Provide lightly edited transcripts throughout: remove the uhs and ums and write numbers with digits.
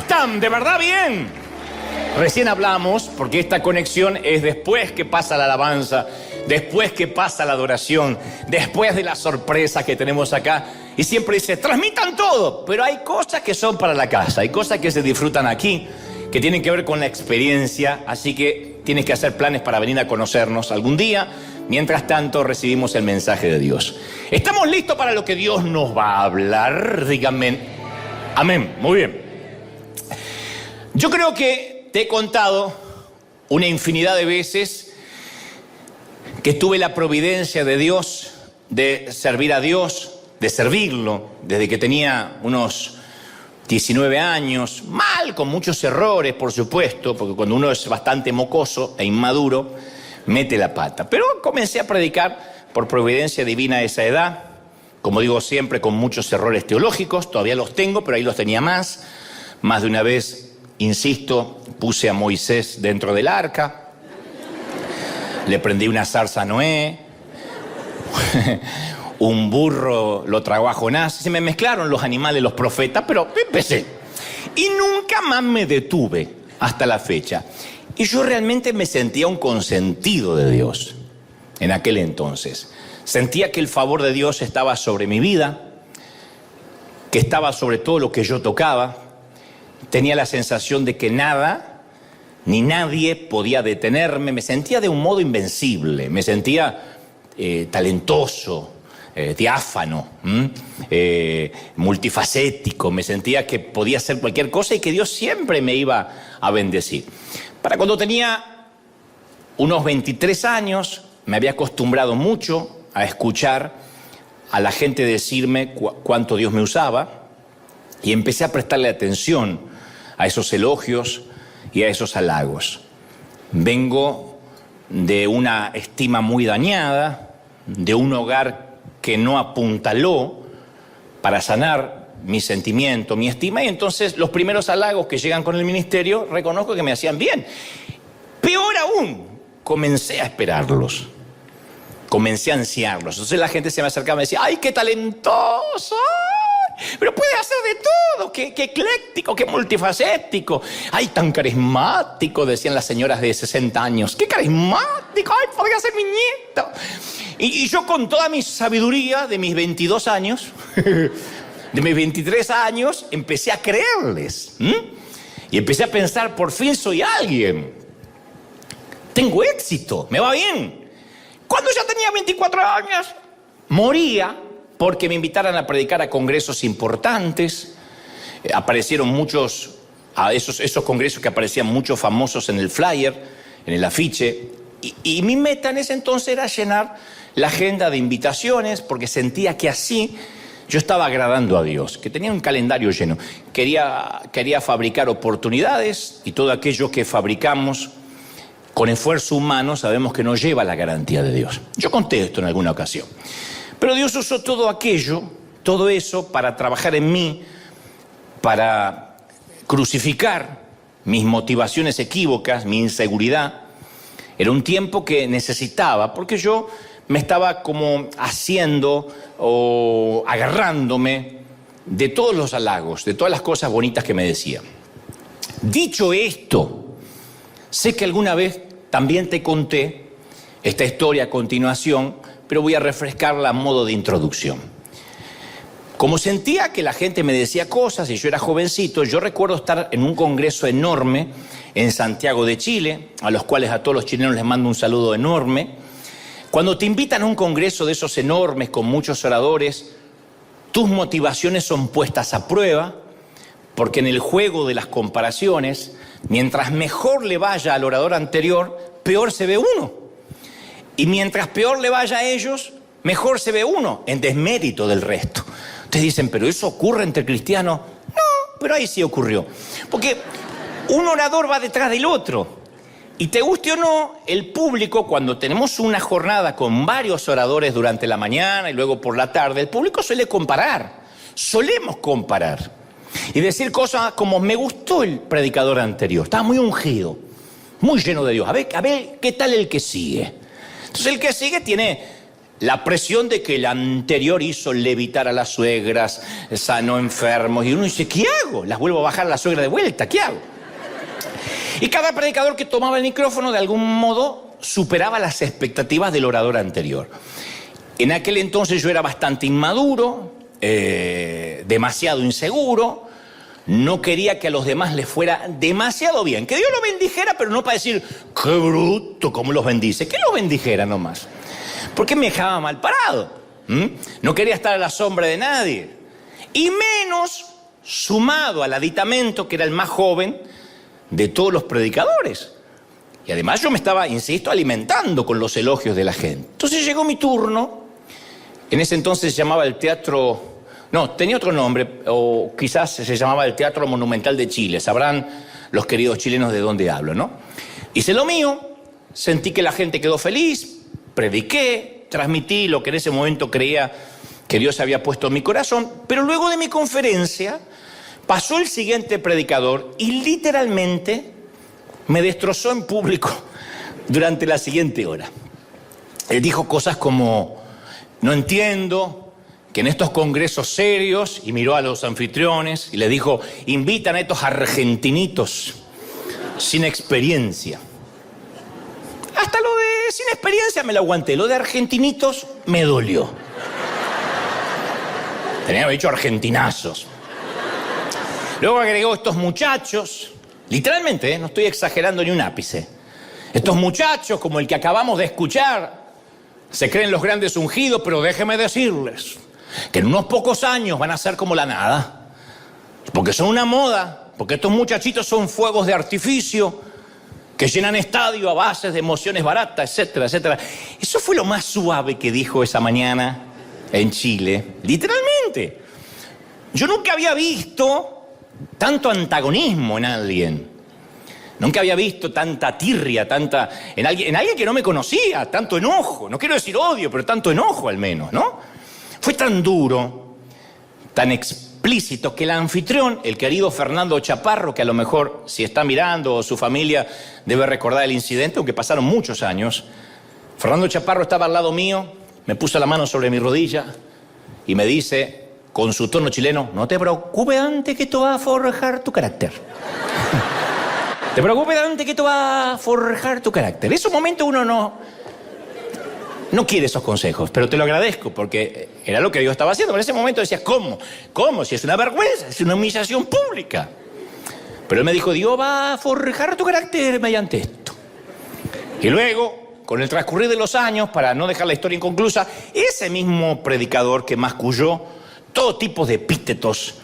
están? ¿De verdad bien? Recién hablamos, porque esta conexión es después que pasa la alabanza, después que pasa la adoración, después de la sorpresa que tenemos acá. Y siempre dice, transmitan todo, pero hay cosas que son para la casa, hay cosas que se disfrutan aquí, que tienen que ver con la experiencia, así que tienes que hacer planes para venir a conocernos algún día. Mientras tanto, recibimos el mensaje de Dios. ¿Estamos listos para lo que Dios nos va a hablar? Díganme. Amén. Muy bien. Yo creo que te he contado una infinidad de veces que tuve la providencia de Dios, de servir a Dios, de servirlo, desde que tenía unos 19 años, mal, con muchos errores, por supuesto, porque cuando uno es bastante mocoso e inmaduro, mete la pata. Pero comencé a predicar por providencia divina a esa edad, como digo siempre, con muchos errores teológicos, todavía los tengo, pero ahí los tenía más. Más de una vez, insisto, puse a Moisés dentro del arca, le prendí una zarza a Noé, un burro lo tragó a Jonás, se me mezclaron los animales, los profetas, pero empecé. Y nunca más me detuve hasta la fecha. Y yo realmente me sentía un consentido de Dios en aquel entonces. Sentía que el favor de Dios estaba sobre mi vida, que estaba sobre todo lo que yo tocaba. Tenía la sensación de que nada ni nadie podía detenerme. Me sentía de un modo invencible, me sentía talentoso, diáfano, multifacético. Me sentía que podía hacer cualquier cosa y que Dios siempre me iba a bendecir. Para cuando tenía unos 23 años, me había acostumbrado mucho a escuchar a la gente decirme cuánto Dios me usaba, y empecé a prestarle atención a esos elogios y a esos halagos. Vengo de una estima muy dañada, de un hogar que no apuntaló para sanar mi sentimiento, mi estima, y entonces los primeros halagos que llegan con el ministerio reconozco que me hacían bien. Peor aún, comencé a esperarlos, comencé a ansiarlos. Entonces la gente se me acercaba y me decía, ¡ay, qué talentoso! ¡Ay! Pero puede hacer de todo, qué ecléctico, qué multifacético. ¡Ay, tan carismático! Decían las señoras de 60 años. ¡Qué carismático! ¡Ay, podría ser mi nieto! Y yo con toda mi sabiduría de mis 22 años... de mis 23 años, empecé a creerles. Y empecé a pensar, por fin soy alguien. Tengo éxito, me va bien. Cuando ya tenía 24 años, moría porque me invitaran a predicar a congresos importantes. Aparecieron muchos, a esos congresos que aparecían muchos famosos en el flyer, en el afiche. Y mi meta en ese entonces era llenar la agenda de invitaciones, porque sentía que así yo estaba agradando a Dios, que tenía un calendario lleno. Quería fabricar oportunidades, y todo aquello que fabricamos con esfuerzo humano sabemos que no lleva la garantía de Dios. Yo conté esto en alguna ocasión. Pero Dios usó todo aquello, todo eso, para trabajar en mí, para crucificar mis motivaciones equívocas, mi inseguridad. Era un tiempo que necesitaba, porque yo me estaba como haciendo o agarrándome de todos los halagos, de todas las cosas bonitas que me decían. Dicho esto, sé que alguna vez también te conté esta historia a continuación, pero voy a refrescarla a modo de introducción. Como sentía que la gente me decía cosas y yo era jovencito, yo recuerdo estar en un congreso enorme en Santiago de Chile, a los cuales a todos los chilenos les mando un saludo enorme. Cuando te invitan a un congreso de esos enormes, con muchos oradores, tus motivaciones son puestas a prueba, porque en el juego de las comparaciones, mientras mejor le vaya al orador anterior, peor se ve uno. Y mientras peor le vaya a ellos, mejor se ve uno, en desmérito del resto. Ustedes dicen, ¿pero eso ocurre entre cristianos? No, pero ahí sí ocurrió. Porque un orador va detrás del otro. Y te guste o no, el público, cuando tenemos una jornada con varios oradores durante la mañana y luego por la tarde, el público suele comparar, solemos comparar. Y decir cosas como, me gustó el predicador anterior, estaba muy ungido, muy lleno de Dios. A ver, ¿qué tal el que sigue? Entonces el que sigue tiene la presión de que el anterior hizo levitar a las suegras, sanó enfermos, y uno dice, ¿qué hago? Las vuelvo a bajar a la suegra de vuelta, ¿qué hago? Y cada predicador que tomaba el micrófono de algún modo superaba las expectativas del orador anterior. En aquel entonces yo era bastante inmaduro, demasiado inseguro, no quería que a los demás les fuera demasiado bien, que Dios los bendijera, pero no para decir, qué bruto, cómo los bendice, que los bendijera nomás. Porque me dejaba mal parado. No quería estar a la sombra de nadie. Y menos sumado al aditamento, que era el más joven de todos los predicadores. Y además yo me estaba, insisto, alimentando con los elogios de la gente. Entonces llegó mi turno. En ese entonces se llamaba el Teatro... No, tenía otro nombre, o quizás se llamaba el Teatro Monumental de Chile. Sabrán los queridos chilenos de dónde hablo, ¿no? Hice lo mío, sentí que la gente quedó feliz, prediqué, transmití lo que en ese momento creía que Dios había puesto en mi corazón, pero luego de mi conferencia pasó el siguiente predicador y literalmente me destrozó en público durante la siguiente hora. Él dijo cosas como, no entiendo que en estos congresos serios, y miró a los anfitriones y le dijo, invitan a estos argentinitos sin experiencia. Hasta lo de sin experiencia me lo aguanté, lo de argentinitos me dolió. Tenía que haber dicho argentinazos. Luego agregó estos muchachos, literalmente, no estoy exagerando ni un ápice. Estos muchachos, como el que acabamos de escuchar, se creen los grandes ungidos, pero déjenme decirles que en unos pocos años van a ser como la nada. Porque son una moda, porque estos muchachitos son fuegos de artificio que llenan estadio a bases de emociones baratas, etcétera, etcétera. Eso fue lo más suave que dijo esa mañana en Chile, literalmente. Yo nunca había visto tanto antagonismo en alguien. Nunca había visto tanta tirria, en alguien que no me conocía, tanto enojo. No quiero decir odio, pero tanto enojo al menos, ¿no? Fue tan duro, tan explícito, que el anfitrión, el querido Fernando Chaparro, que a lo mejor si está mirando o su familia debe recordar el incidente, aunque pasaron muchos años, Fernando Chaparro estaba al lado mío, me puso la mano sobre mi rodilla y me dice, con su tono chileno, no te preocupes antes que esto va a forjar tu carácter. Te preocupes antes que esto va a forjar tu carácter. En esos momentos uno no quiere esos consejos, pero te lo agradezco porque era lo que Dios estaba haciendo. Pero en ese momento decías, ¿cómo? ¿Cómo? Si es una vergüenza, es una humillación pública. Pero él me dijo, Dios va a forjar tu carácter mediante esto. Y luego, con el transcurrir de los años, para no dejar la historia inconclusa, ese mismo predicador que masculló todo tipo de epítetos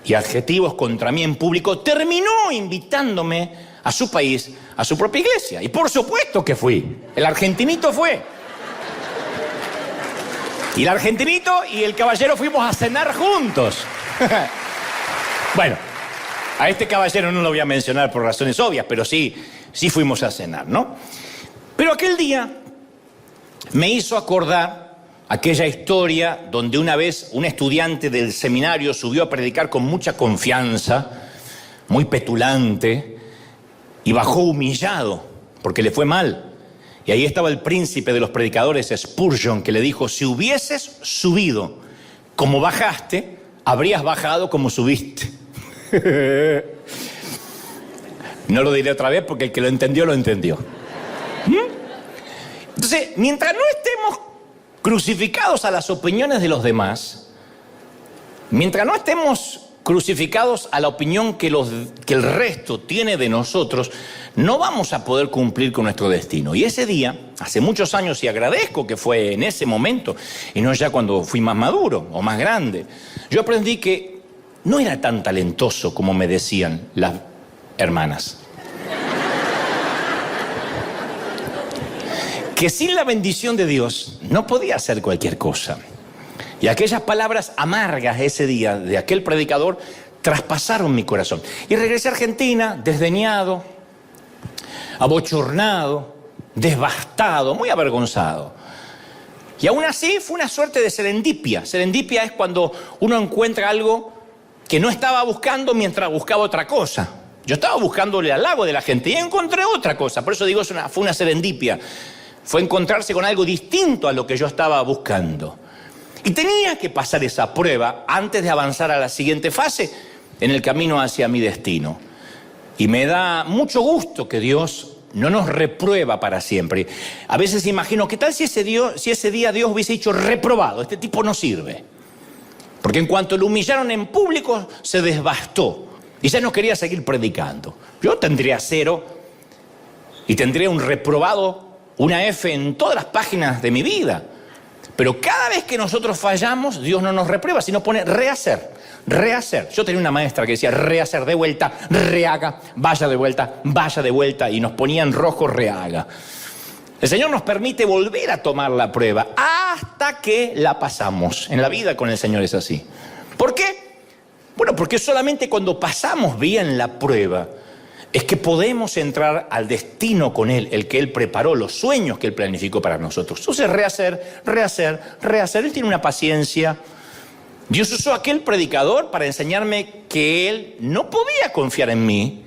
y adjetivos contra mí en público, terminó invitándome a su país, a su propia iglesia. Y por supuesto que fui. El argentinito fue. Y el argentinito y el caballero fuimos a cenar juntos. Bueno, a este caballero no lo voy a mencionar por razones obvias, pero sí fuimos a cenar, ¿no? Pero aquel día me hizo acordar aquella historia donde una vez un estudiante del seminario subió a predicar con mucha confianza, muy petulante, y bajó humillado porque le fue mal. Y ahí estaba el príncipe de los predicadores, Spurgeon, que le dijo, si hubieses subido como bajaste, habrías bajado como subiste. No lo diré otra vez porque el que lo entendió, lo entendió. Entonces, mientras no estemos crucificados a las opiniones de los demás, mientras no estemos crucificados a la opinión que el resto tiene de nosotros, no vamos a poder cumplir con nuestro destino. Y ese día, hace muchos años, y agradezco que fue en ese momento, y no ya cuando fui más maduro o más grande, yo aprendí que no era tan talentoso como me decían las hermanas. Que sin la bendición de Dios no podía hacer cualquier cosa. Y aquellas palabras amargas ese día de aquel predicador traspasaron mi corazón. Y regresé a Argentina desdeñado, abochornado, devastado, muy avergonzado. Y aún así fue una suerte de serendipia. Serendipia es cuando uno encuentra algo que no estaba buscando mientras buscaba otra cosa. Yo estaba buscándole al halago de la gente y encontré otra cosa. Por eso digo, fue una serendipia. fue encontrarse con algo distinto a lo que yo estaba buscando. Y tenía que pasar esa prueba antes de avanzar a la siguiente fase en el camino hacia mi destino. Y me da mucho gusto que Dios no nos reprueba para siempre. A veces imagino, ¿qué tal si ese día Dios hubiese dicho reprobado? Este tipo no sirve. Porque en cuanto lo humillaron en público, se desbastó y ya no quería seguir predicando. Yo tendría 0 y tendría un reprobado, una F en todas las páginas de mi vida. Pero cada vez que nosotros fallamos, Dios no nos reprueba, sino pone rehacer, rehacer. Yo tenía una maestra que decía rehacer de vuelta, rehaga, vaya de vuelta, y nos ponía en rojo rehaga. El Señor nos permite volver a tomar la prueba hasta que la pasamos. En la vida con el Señor es así. ¿Por qué? Bueno, porque solamente cuando pasamos bien la prueba es que podemos entrar al destino con Él, el que Él preparó, los sueños que Él planificó para nosotros. Entonces, rehacer. Él tiene una paciencia. Dios usó a aquel predicador para enseñarme que Él no podía confiar en mí,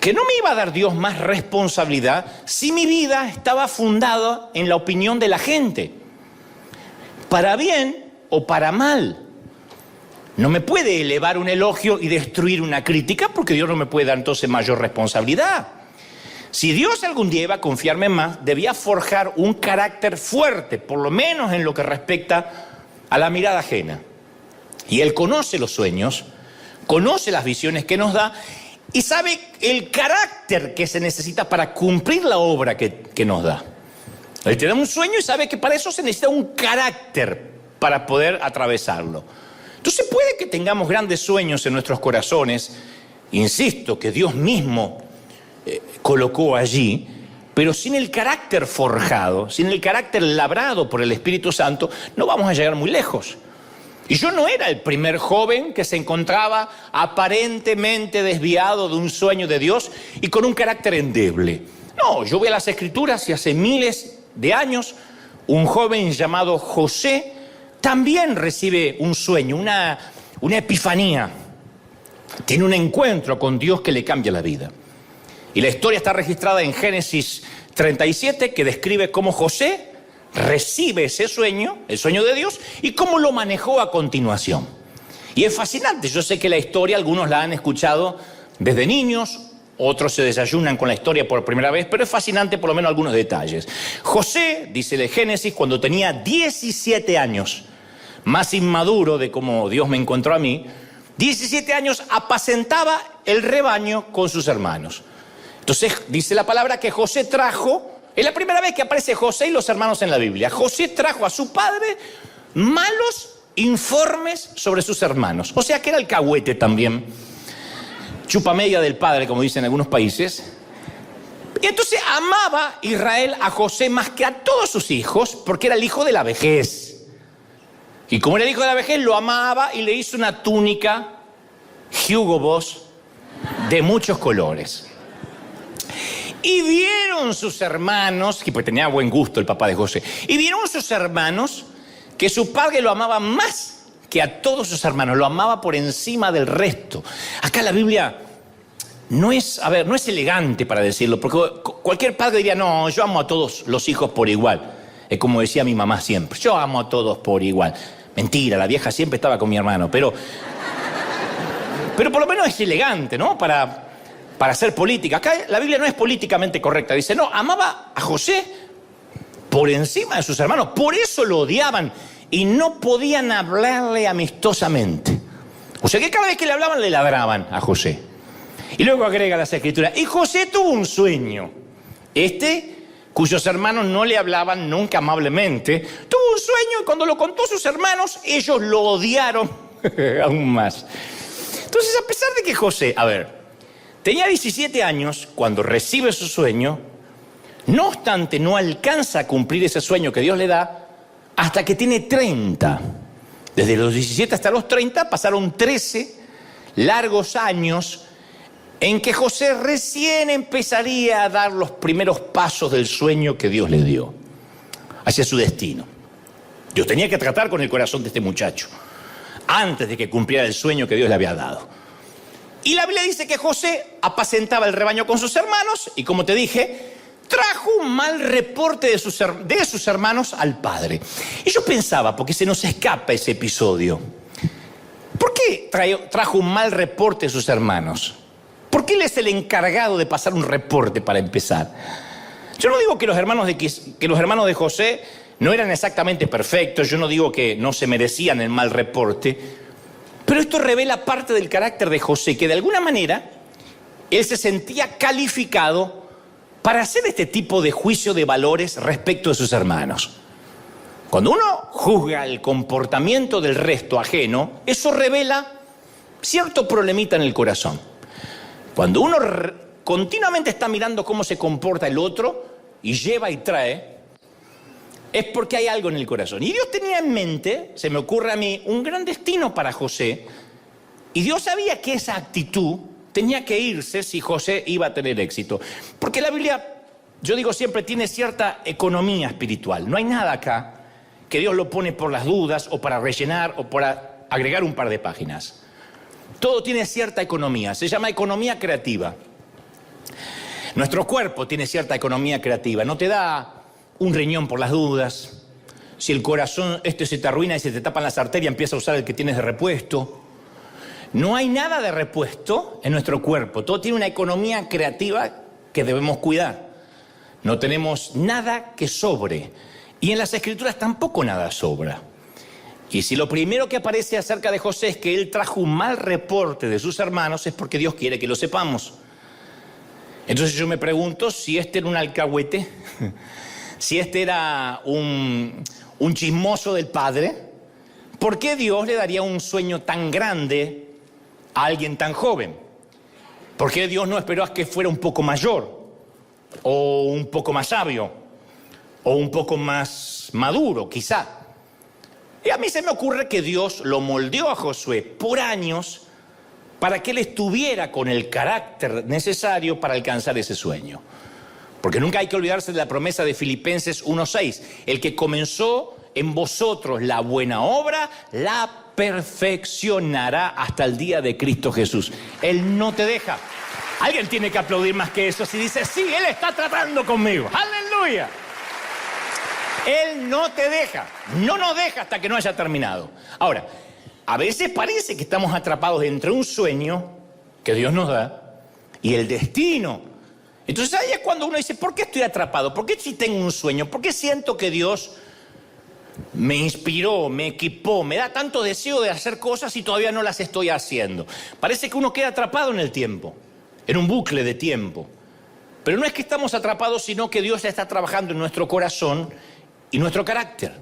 que no me iba a dar Dios más responsabilidad si mi vida estaba fundada en la opinión de la gente, para bien o para mal. No me puede elevar un elogio y destruir una crítica, porque Dios no me puede dar entonces mayor responsabilidad. Si Dios algún día iba a confiarme más, debía forjar un carácter fuerte, por lo menos en lo que respecta a la mirada ajena. Y Él conoce los sueños, conoce las visiones que nos da y sabe el carácter que se necesita para cumplir la obra que nos da. Él te da un sueño y sabe que para eso se necesita un carácter para poder atravesarlo. Entonces puede que tengamos grandes sueños en nuestros corazones, insisto, que Dios mismo colocó allí, pero sin el carácter forjado, sin el carácter labrado por el Espíritu Santo, no vamos a llegar muy lejos. Y yo no era el primer joven que se encontraba aparentemente desviado de un sueño de Dios y con un carácter endeble. No, yo voy a las Escrituras y hace miles de años un joven llamado José también recibe un sueño, una epifanía. Tiene un encuentro con Dios que le cambia la vida. Y la historia está registrada en Génesis 37, que describe cómo José recibe ese sueño, el sueño de Dios, y cómo lo manejó a continuación. Y es fascinante. Yo sé que la historia, algunos la han escuchado desde niños, otros se desayunan con la historia por primera vez, pero es fascinante por lo menos algunos detalles. José, dice de Génesis, cuando tenía 17 años, más inmaduro de cómo Dios me encontró a mí, 17 años apacentaba el rebaño con sus hermanos. Entonces dice la palabra que José trajo, es la primera vez que aparece José y los hermanos en la Biblia. José trajo a su padre malos informes sobre sus hermanos. O sea que era alcahuete también, chupa media del padre, como dicen en algunos países. Y entonces amaba Israel a José más que a todos sus hijos, porque era el hijo de la vejez. Y como era el hijo de la vejez, lo amaba y le hizo una túnica Hugo Boss de muchos colores. Y vieron sus hermanos, y pues tenía buen gusto el papá de José, y vieron sus hermanos que su padre lo amaba más que a todos sus hermanos, lo amaba por encima del resto. Acá la Biblia no es elegante para decirlo, porque cualquier padre diría, no, yo amo a todos los hijos por igual. Es como decía mi mamá siempre, yo amo a todos por igual. Mentira, la vieja siempre estaba con mi hermano, pero por lo menos es elegante, ¿no? Para hacer política. Acá la Biblia no es políticamente correcta. Dice, no, amaba a José por encima de sus hermanos. Por eso lo odiaban y no podían hablarle amistosamente. O sea que cada vez que le hablaban, le ladraban a José. Y luego agrega las Escrituras, y José tuvo un sueño. Cuyos hermanos no le hablaban nunca amablemente, tuvo un sueño y cuando lo contó a sus hermanos, ellos lo odiaron aún más. Entonces, a pesar de que José, tenía 17 años cuando recibe su sueño, no obstante, no alcanza a cumplir ese sueño que Dios le da hasta que tiene 30. Desde los 17 hasta los 30 pasaron 13 largos años en que José recién empezaría a dar los primeros pasos del sueño que Dios le dio hacia su destino. Dios tenía que tratar con el corazón de este muchacho antes de que cumpliera el sueño que Dios le había dado. Y la Biblia dice que José apacentaba el rebaño con sus hermanos y, como te dije, trajo un mal reporte de sus hermanos al padre. Y yo pensaba, porque se nos escapa ese episodio, ¿por qué trajo un mal reporte de sus hermanos? ¿Por qué él es el encargado de pasar un reporte para empezar? Yo no digo que los hermanos de José no eran exactamente perfectos, yo no digo que no se merecían el mal reporte, pero esto revela parte del carácter de José, que de alguna manera él se sentía calificado para hacer este tipo de juicio de valores respecto de sus hermanos. Cuando uno juzga el comportamiento del resto ajeno, eso revela cierto problemita en el corazón. Cuando uno continuamente está mirando cómo se comporta el otro y lleva y trae, es porque hay algo en el corazón. Y Dios tenía en mente, se me ocurre a mí, un gran destino para José. Y Dios sabía que esa actitud tenía que irse si José iba a tener éxito. Porque la Biblia, yo digo siempre, tiene cierta economía espiritual. No hay nada acá que Dios lo pone por las dudas o para rellenar o para agregar un par de páginas. Todo tiene cierta economía, se llama economía creativa. Nuestro cuerpo tiene cierta economía creativa, no te da un riñón por las dudas. Si el corazón se te arruina y se te tapan las arterias, empieza a usar el que tienes de repuesto. No hay nada de repuesto en nuestro cuerpo, todo tiene una economía creativa que debemos cuidar. No tenemos nada que sobre, y en las Escrituras tampoco nada sobra. Y si lo primero que aparece acerca de José es que él trajo un mal reporte de sus hermanos, es porque Dios quiere que lo sepamos. Entonces yo me pregunto si este era un alcahuete, si este era un chismoso del padre, ¿por qué Dios le daría un sueño tan grande a alguien tan joven? ¿Por qué Dios no esperó a que fuera un poco mayor, o un poco más sabio, o un poco más maduro, quizá? Y a mí se me ocurre que Dios lo moldeó a Josué por años para que él estuviera con el carácter necesario para alcanzar ese sueño. Porque nunca hay que olvidarse de la promesa de Filipenses 1:6. El que comenzó en vosotros la buena obra, la perfeccionará hasta el día de Cristo Jesús. Él no te deja. Alguien tiene que aplaudir más que eso si dice, sí, Él está tratando conmigo. ¡Aleluya! Él no te deja, no nos deja hasta que no haya terminado. Ahora, a veces parece que estamos atrapados entre un sueño que Dios nos da y el destino. Entonces ahí es cuando uno dice, ¿por qué estoy atrapado? ¿Por qué si tengo un sueño? ¿Por qué siento que Dios me inspiró, me equipó, me da tanto deseo de hacer cosas y todavía no las estoy haciendo? Parece que uno queda atrapado en el tiempo, en un bucle de tiempo. Pero no es que estamos atrapados, sino que Dios está trabajando en nuestro corazón y nuestro carácter.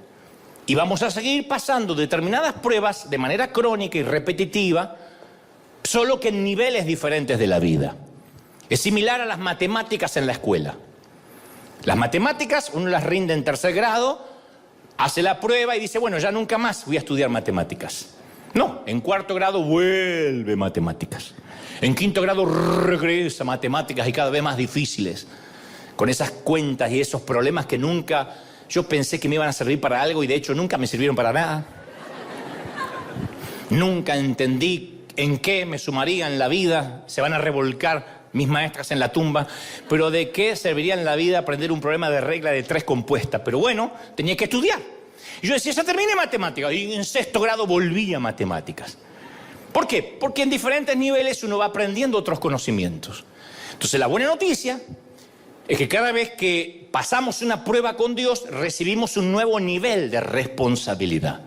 Y vamos a seguir pasando determinadas pruebas de manera crónica y repetitiva, solo que en niveles diferentes de la vida. Es similar a las matemáticas en la escuela. Las matemáticas, uno las rinde en tercer grado, hace la prueba y dice, bueno, ya nunca más voy a estudiar matemáticas. No, en cuarto grado vuelve matemáticas. En quinto grado regresa matemáticas y cada vez más difíciles. Con esas cuentas y esos problemas que nunca yo pensé que me iban a servir para algo y de hecho nunca me sirvieron para nada. Nunca entendí en qué me sumaría en la vida. Se van a revolcar mis maestras en la tumba. Pero ¿de qué serviría en la vida aprender un problema de regla de 3 compuesta? Pero bueno, tenía que estudiar. Y yo decía, ya terminé matemáticas. Y en sexto grado volví a matemáticas. ¿Por qué? Porque en diferentes niveles uno va aprendiendo otros conocimientos. Entonces la buena noticia es que cada vez que pasamos una prueba con Dios, recibimos un nuevo nivel de responsabilidad.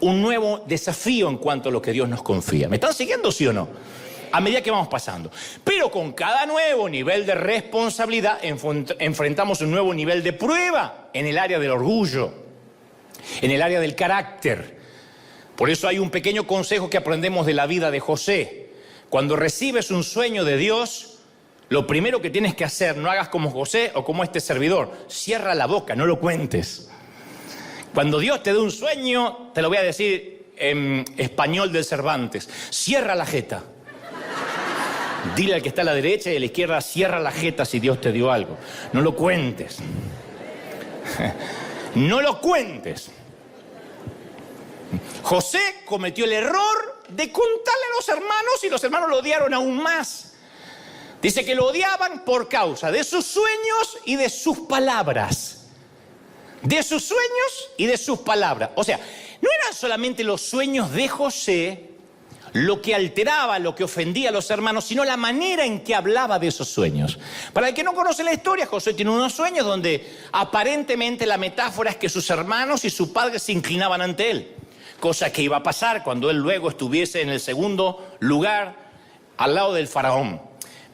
Un nuevo desafío en cuanto a lo que Dios nos confía. ¿Me están siguiendo, sí o no? A medida que vamos pasando. Pero con cada nuevo nivel de responsabilidad enfrentamos un nuevo nivel de prueba en el área del orgullo, en el área del carácter. Por eso hay un pequeño consejo que aprendemos de la vida de José. Cuando recibes un sueño de Dios, lo primero que tienes que hacer, no hagas como José o como este servidor, cierra la boca, no lo cuentes. Cuando Dios te dé un sueño, te lo voy a decir en español del Cervantes, cierra la jeta. Dile al que está a la derecha y a la izquierda, cierra la jeta si Dios te dio algo. No lo cuentes. No lo cuentes. José cometió el error de contarle a los hermanos y los hermanos lo odiaron aún más. Dice que lo odiaban por causa de sus sueños y de sus palabras. De sus sueños y de sus palabras. O sea, no eran solamente los sueños de José lo que alteraba, lo que ofendía a los hermanos, sino la manera en que hablaba de esos sueños. Para el que no conoce la historia, José tiene unos sueños donde aparentemente la metáfora es que sus hermanos y su padre se inclinaban ante él. Cosa que iba a pasar cuando él luego estuviese en el segundo lugar al lado del faraón.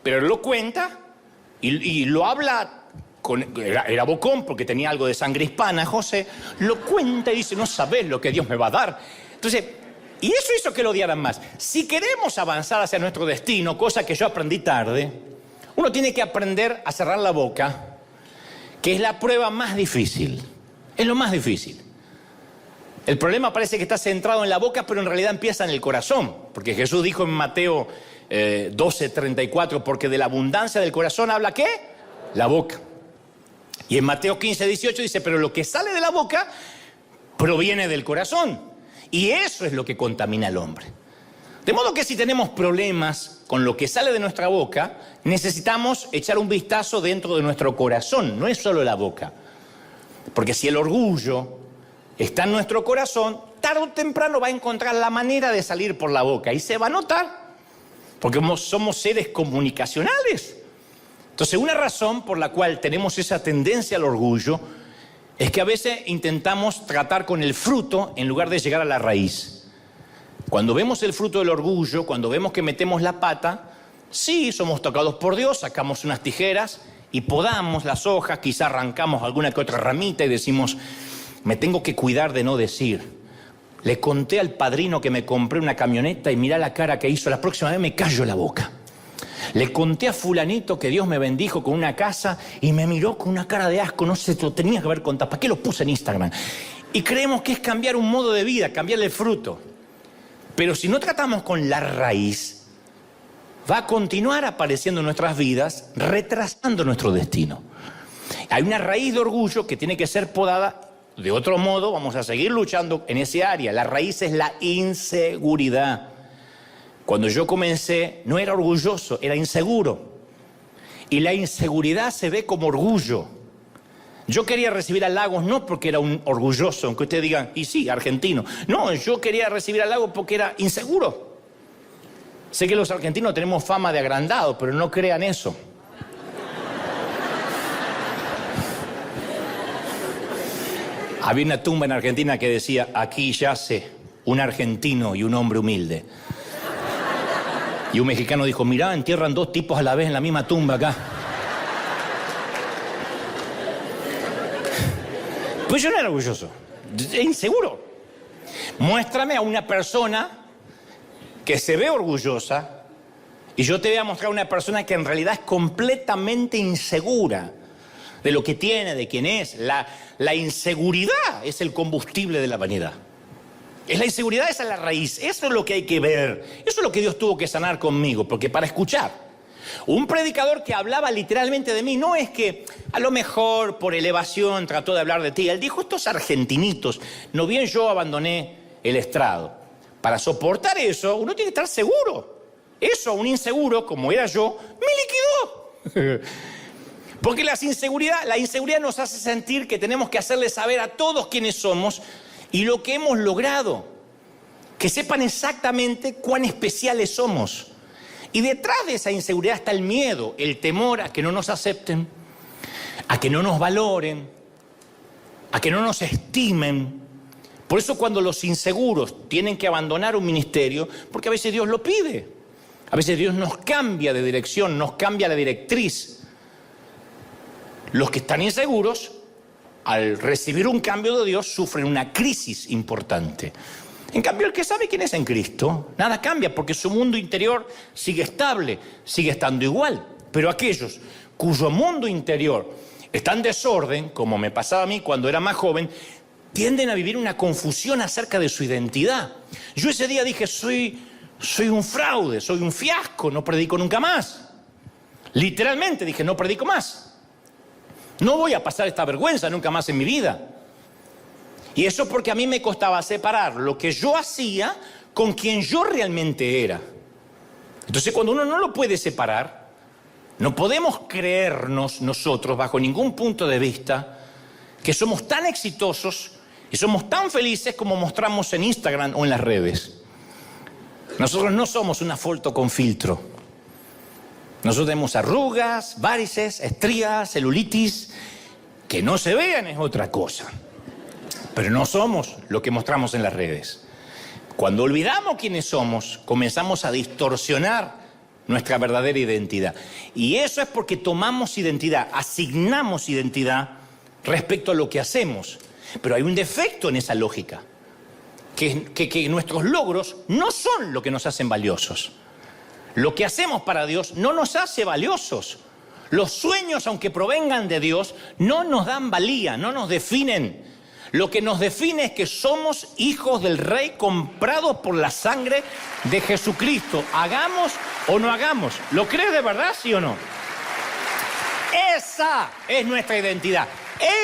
Pero él lo cuenta y lo habla, era bocón porque tenía algo de sangre hispana, José, lo cuenta y dice, no sabés lo que Dios me va a dar. Entonces, y eso hizo que lo odiaran más. Si queremos avanzar hacia nuestro destino, cosa que yo aprendí tarde, uno tiene que aprender a cerrar la boca, que es la prueba más difícil. Es lo más difícil. El problema parece que está centrado en la boca, pero en realidad empieza en el corazón. Porque Jesús dijo en Mateo 12:34, porque de la abundancia del corazón habla ¿qué? La boca. Y en Mateo 15:18 dice, pero lo que sale de la boca proviene del corazón. Y eso es lo que contamina al hombre. De modo que si tenemos problemas con lo que sale de nuestra boca, necesitamos echar un vistazo dentro de nuestro corazón, no es solo la boca. Porque si el orgullo está en nuestro corazón, tarde o temprano va a encontrar la manera de salir por la boca y se va a notar, porque somos seres comunicacionales. Entonces, una razón por la cual tenemos esa tendencia al orgullo es que a veces intentamos tratar con el fruto en lugar de llegar a la raíz. Cuando vemos el fruto del orgullo, cuando vemos que metemos la pata, sí, somos tocados por Dios, sacamos unas tijeras y podamos las hojas, quizá arrancamos alguna que otra ramita y decimos, me tengo que cuidar de no decir. Le conté al padrino que me compré una camioneta y mirá la cara que hizo, la próxima vez me callo la boca. Le conté a fulanito que Dios me bendijo con una casa y me miró con una cara de asco, no sé, lo tenía que haber contado, ¿para qué lo puse en Instagram? Y creemos que es cambiar un modo de vida, cambiarle el fruto. Pero si no tratamos con la raíz, va a continuar apareciendo en nuestras vidas, retrasando nuestro destino. Hay una raíz de orgullo que tiene que ser podada. De otro modo, vamos a seguir luchando en ese área. La raíz es la inseguridad. Cuando yo comencé, no era orgulloso, era inseguro. Y la inseguridad se ve como orgullo. Yo quería recibir halagos no porque era un orgulloso, aunque ustedes digan, y sí, argentino. No, yo quería recibir halagos porque era inseguro. Sé que los argentinos tenemos fama de agrandados, pero no crean eso. Había una tumba en Argentina que decía, aquí yace un argentino y un hombre humilde. Y un mexicano dijo, mirá, entierran dos tipos a la vez en la misma tumba acá. Pues yo no era orgulloso, inseguro. Muéstrame a una persona que se ve orgullosa y yo te voy a mostrar a una persona que en realidad es completamente insegura de lo que tiene, de quién es. La inseguridad es el combustible de la vanidad. Es la inseguridad, esa es la raíz. Eso es lo que hay que ver. Eso es lo que Dios tuvo que sanar conmigo. Porque para escuchar un predicador que hablaba literalmente de mí, no es que a lo mejor por elevación trató de hablar de ti. Él dijo, estos argentinitos, no bien yo abandoné el estrado. Para soportar eso, uno tiene que estar seguro. Eso, un inseguro, como era yo, me liquidó. Porque la inseguridad nos hace sentir que tenemos que hacerle saber a todos quiénes somos y lo que hemos logrado. Que sepan exactamente cuán especiales somos. Y detrás de esa inseguridad está el miedo, el temor a que no nos acepten, a que no nos valoren, a que no nos estimen. Por eso cuando los inseguros tienen que abandonar un ministerio, porque a veces Dios lo pide, a veces Dios nos cambia de dirección, nos cambia la directriz. Los que están inseguros, al recibir un cambio de Dios, sufren una crisis importante. En cambio, el que sabe quién es en Cristo, nada cambia porque su mundo interior sigue estable, sigue estando igual. Pero aquellos cuyo mundo interior está en desorden, como me pasaba a mí cuando era más joven, tienden a vivir una confusión acerca de su identidad. Yo ese día dije, soy un fraude, soy un fiasco, no predico nunca más. Literalmente dije, no predico más. No voy a pasar esta vergüenza nunca más en mi vida. Y eso porque a mí me costaba separar lo que yo hacía con quien yo realmente era. Entonces cuando uno no lo puede separar, No podemos creernos nosotros, bajo ningún punto de vista, que somos tan exitosos y somos tan felices como mostramos en Instagram o en las redes. Nosotros no somos una foto con filtro. Nosotros tenemos arrugas, varices, estrías, celulitis. Que no se vean es otra cosa. Pero no somos lo que mostramos en las redes. Cuando olvidamos quiénes somos, comenzamos a distorsionar nuestra verdadera identidad. Y eso es porque tomamos identidad, asignamos identidad respecto a lo que hacemos. Pero hay un defecto en esa lógica, que nuestros logros no son lo que nos hacen valiosos. Lo que hacemos para Dios no nos hace valiosos. Los sueños, aunque provengan de Dios, no nos dan valía, no nos definen. Lo que nos define es que somos hijos del Rey comprados por la sangre de Jesucristo. Hagamos o no hagamos. ¿Lo crees de verdad, sí o no? Esa es nuestra identidad.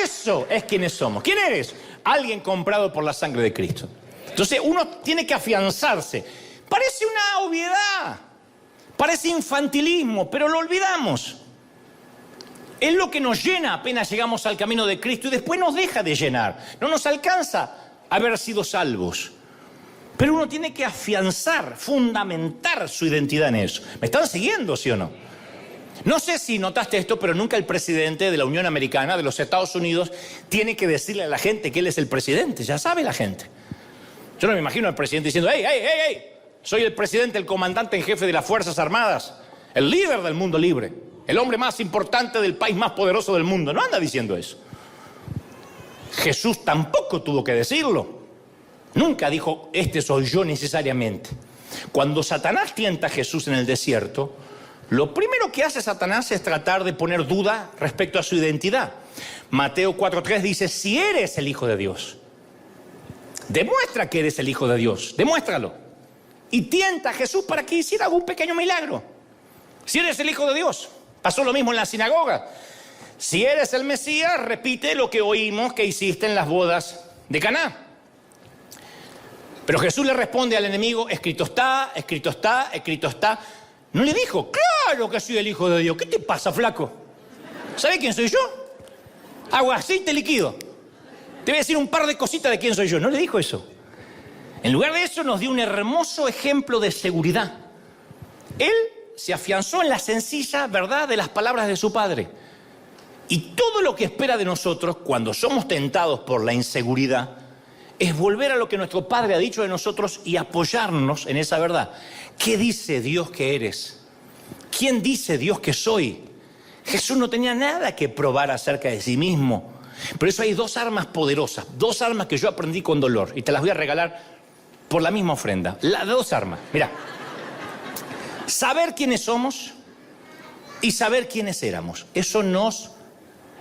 Eso es quienes somos. ¿Quién eres? Alguien comprado por la sangre de Cristo. Entonces uno tiene que afianzarse. Parece una obviedad, parece infantilismo, pero lo olvidamos. Es lo que nos llena apenas llegamos al camino de Cristo y después nos deja de llenar. No nos alcanza haber sido salvos. Pero uno tiene que afianzar, fundamentar su identidad en eso. ¿Me están siguiendo, sí o no? No sé si notaste esto, pero nunca el presidente de la Unión Americana, de los Estados Unidos, tiene que decirle a la gente que él es el presidente. Ya sabe la gente. Yo no me imagino al presidente diciendo, hey, soy el presidente, el comandante en jefe de las Fuerzas Armadas, el líder del mundo libre, el hombre más importante del país más poderoso del mundo. No anda diciendo eso. Jesús tampoco tuvo que decirlo. Nunca dijo, este soy yo necesariamente. Cuando Satanás tienta a Jesús en el desierto, lo primero que hace Satanás es tratar de poner duda respecto a su identidad. Mateo 4:3 dice, si eres el Hijo de Dios, demuestra que eres el Hijo de Dios, demuéstralo. Y tienta a Jesús para que hiciera algún pequeño milagro. Si eres el Hijo de Dios, pasó lo mismo en la sinagoga. Si eres el Mesías, repite lo que oímos que hiciste en las bodas de Caná. Pero Jesús le responde al enemigo, escrito está, escrito está, escrito está. No le dijo, claro que soy el Hijo de Dios. ¿Qué te pasa, flaco? ¿Sabe quién soy yo? Agua, aceite líquido. Te voy a decir un par de cositas de quién soy yo. No le dijo eso. En lugar de eso nos dio un hermoso ejemplo de seguridad. Él se afianzó en la sencilla verdad de las palabras de su Padre. Y todo lo que espera de nosotros cuando somos tentados por la inseguridad es volver a lo que nuestro Padre ha dicho de nosotros y apoyarnos en esa verdad. ¿Qué dice Dios que eres? ¿Quién dice Dios que soy? Jesús no tenía nada que probar acerca de sí mismo. Por eso hay dos armas poderosas, dos armas que yo aprendí con dolor y te las voy a regalar por la misma ofrenda. Las dos armas, mira. Saber quiénes somos y saber quiénes éramos. Eso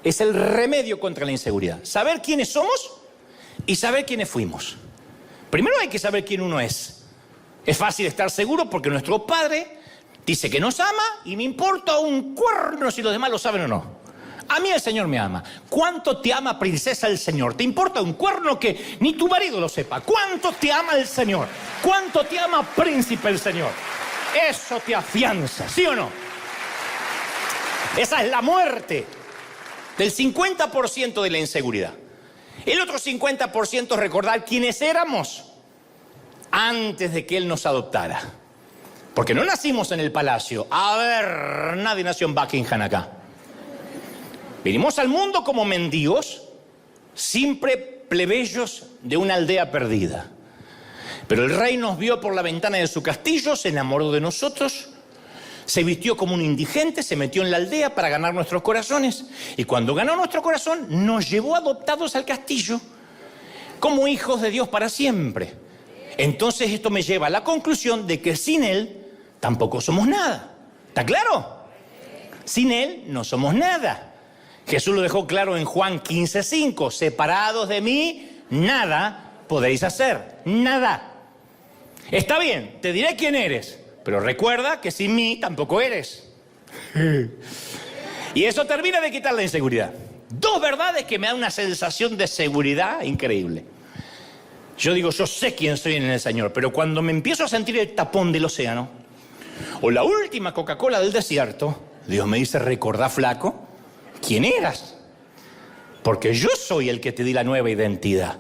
es el remedio contra la inseguridad. Saber quiénes somos y saber quiénes fuimos. Primero hay que saber quién uno es. Es fácil estar seguro porque nuestro Padre dice que nos ama y me importa un cuerno si los demás lo saben o no. A mí el Señor me ama. ¿Cuánto te ama, princesa, el Señor? ¿Te importa un cuerno que ni tu marido lo sepa? ¿Cuánto te ama el Señor? ¿Cuánto te ama, príncipe, el Señor? Eso te afianza, ¿sí o no? Esa es la muerte del 50% de la inseguridad. El otro 50% es recordar quiénes éramos antes de que Él nos adoptara. Porque no nacimos en el palacio. A ver, nadie nació en Buckingham acá. Vinimos al mundo como mendigos, simple plebeyos de una aldea perdida. Pero el rey nos vio por la ventana de su castillo, se enamoró de nosotros, se vistió como un indigente, se metió en la aldea para ganar nuestros corazones. Y cuando ganó nuestro corazón, nos llevó adoptados al castillo como hijos de Dios para siempre. Entonces esto me lleva a la conclusión de que sin Él tampoco somos nada. ¿Está claro? Sin Él no somos nada. Jesús lo dejó claro en Juan 15:5. Separados de mí, nada podéis hacer. Nada. Está bien, te diré quién eres, pero recuerda que sin mí tampoco eres. Y eso termina de quitar la inseguridad. Dos verdades que me dan una sensación de seguridad increíble. Yo digo, yo sé quién soy en el Señor, pero cuando me empiezo a sentir el tapón del océano, o la última Coca-Cola del desierto, Dios me dice, recordá, flaco, quién eras. Porque yo soy el que te di la nueva identidad.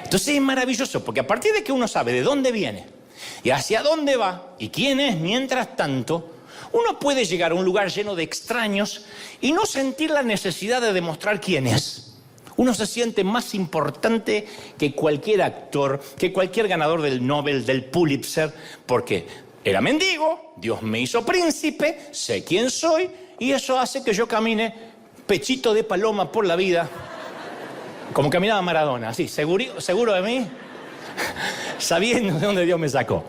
Entonces es maravilloso, porque a partir de que uno sabe de dónde viene y hacia dónde va y quién es, mientras tanto, uno puede llegar a un lugar lleno de extraños y no sentir la necesidad de demostrar quién es. Uno se siente más importante que cualquier actor, que cualquier ganador del Nobel, del Pulitzer, porque era mendigo, Dios me hizo príncipe, sé quién soy, y eso hace que yo camine pechito de paloma por la vida, como caminaba Maradona, así, seguro de mí, sabiendo de dónde Dios me sacó.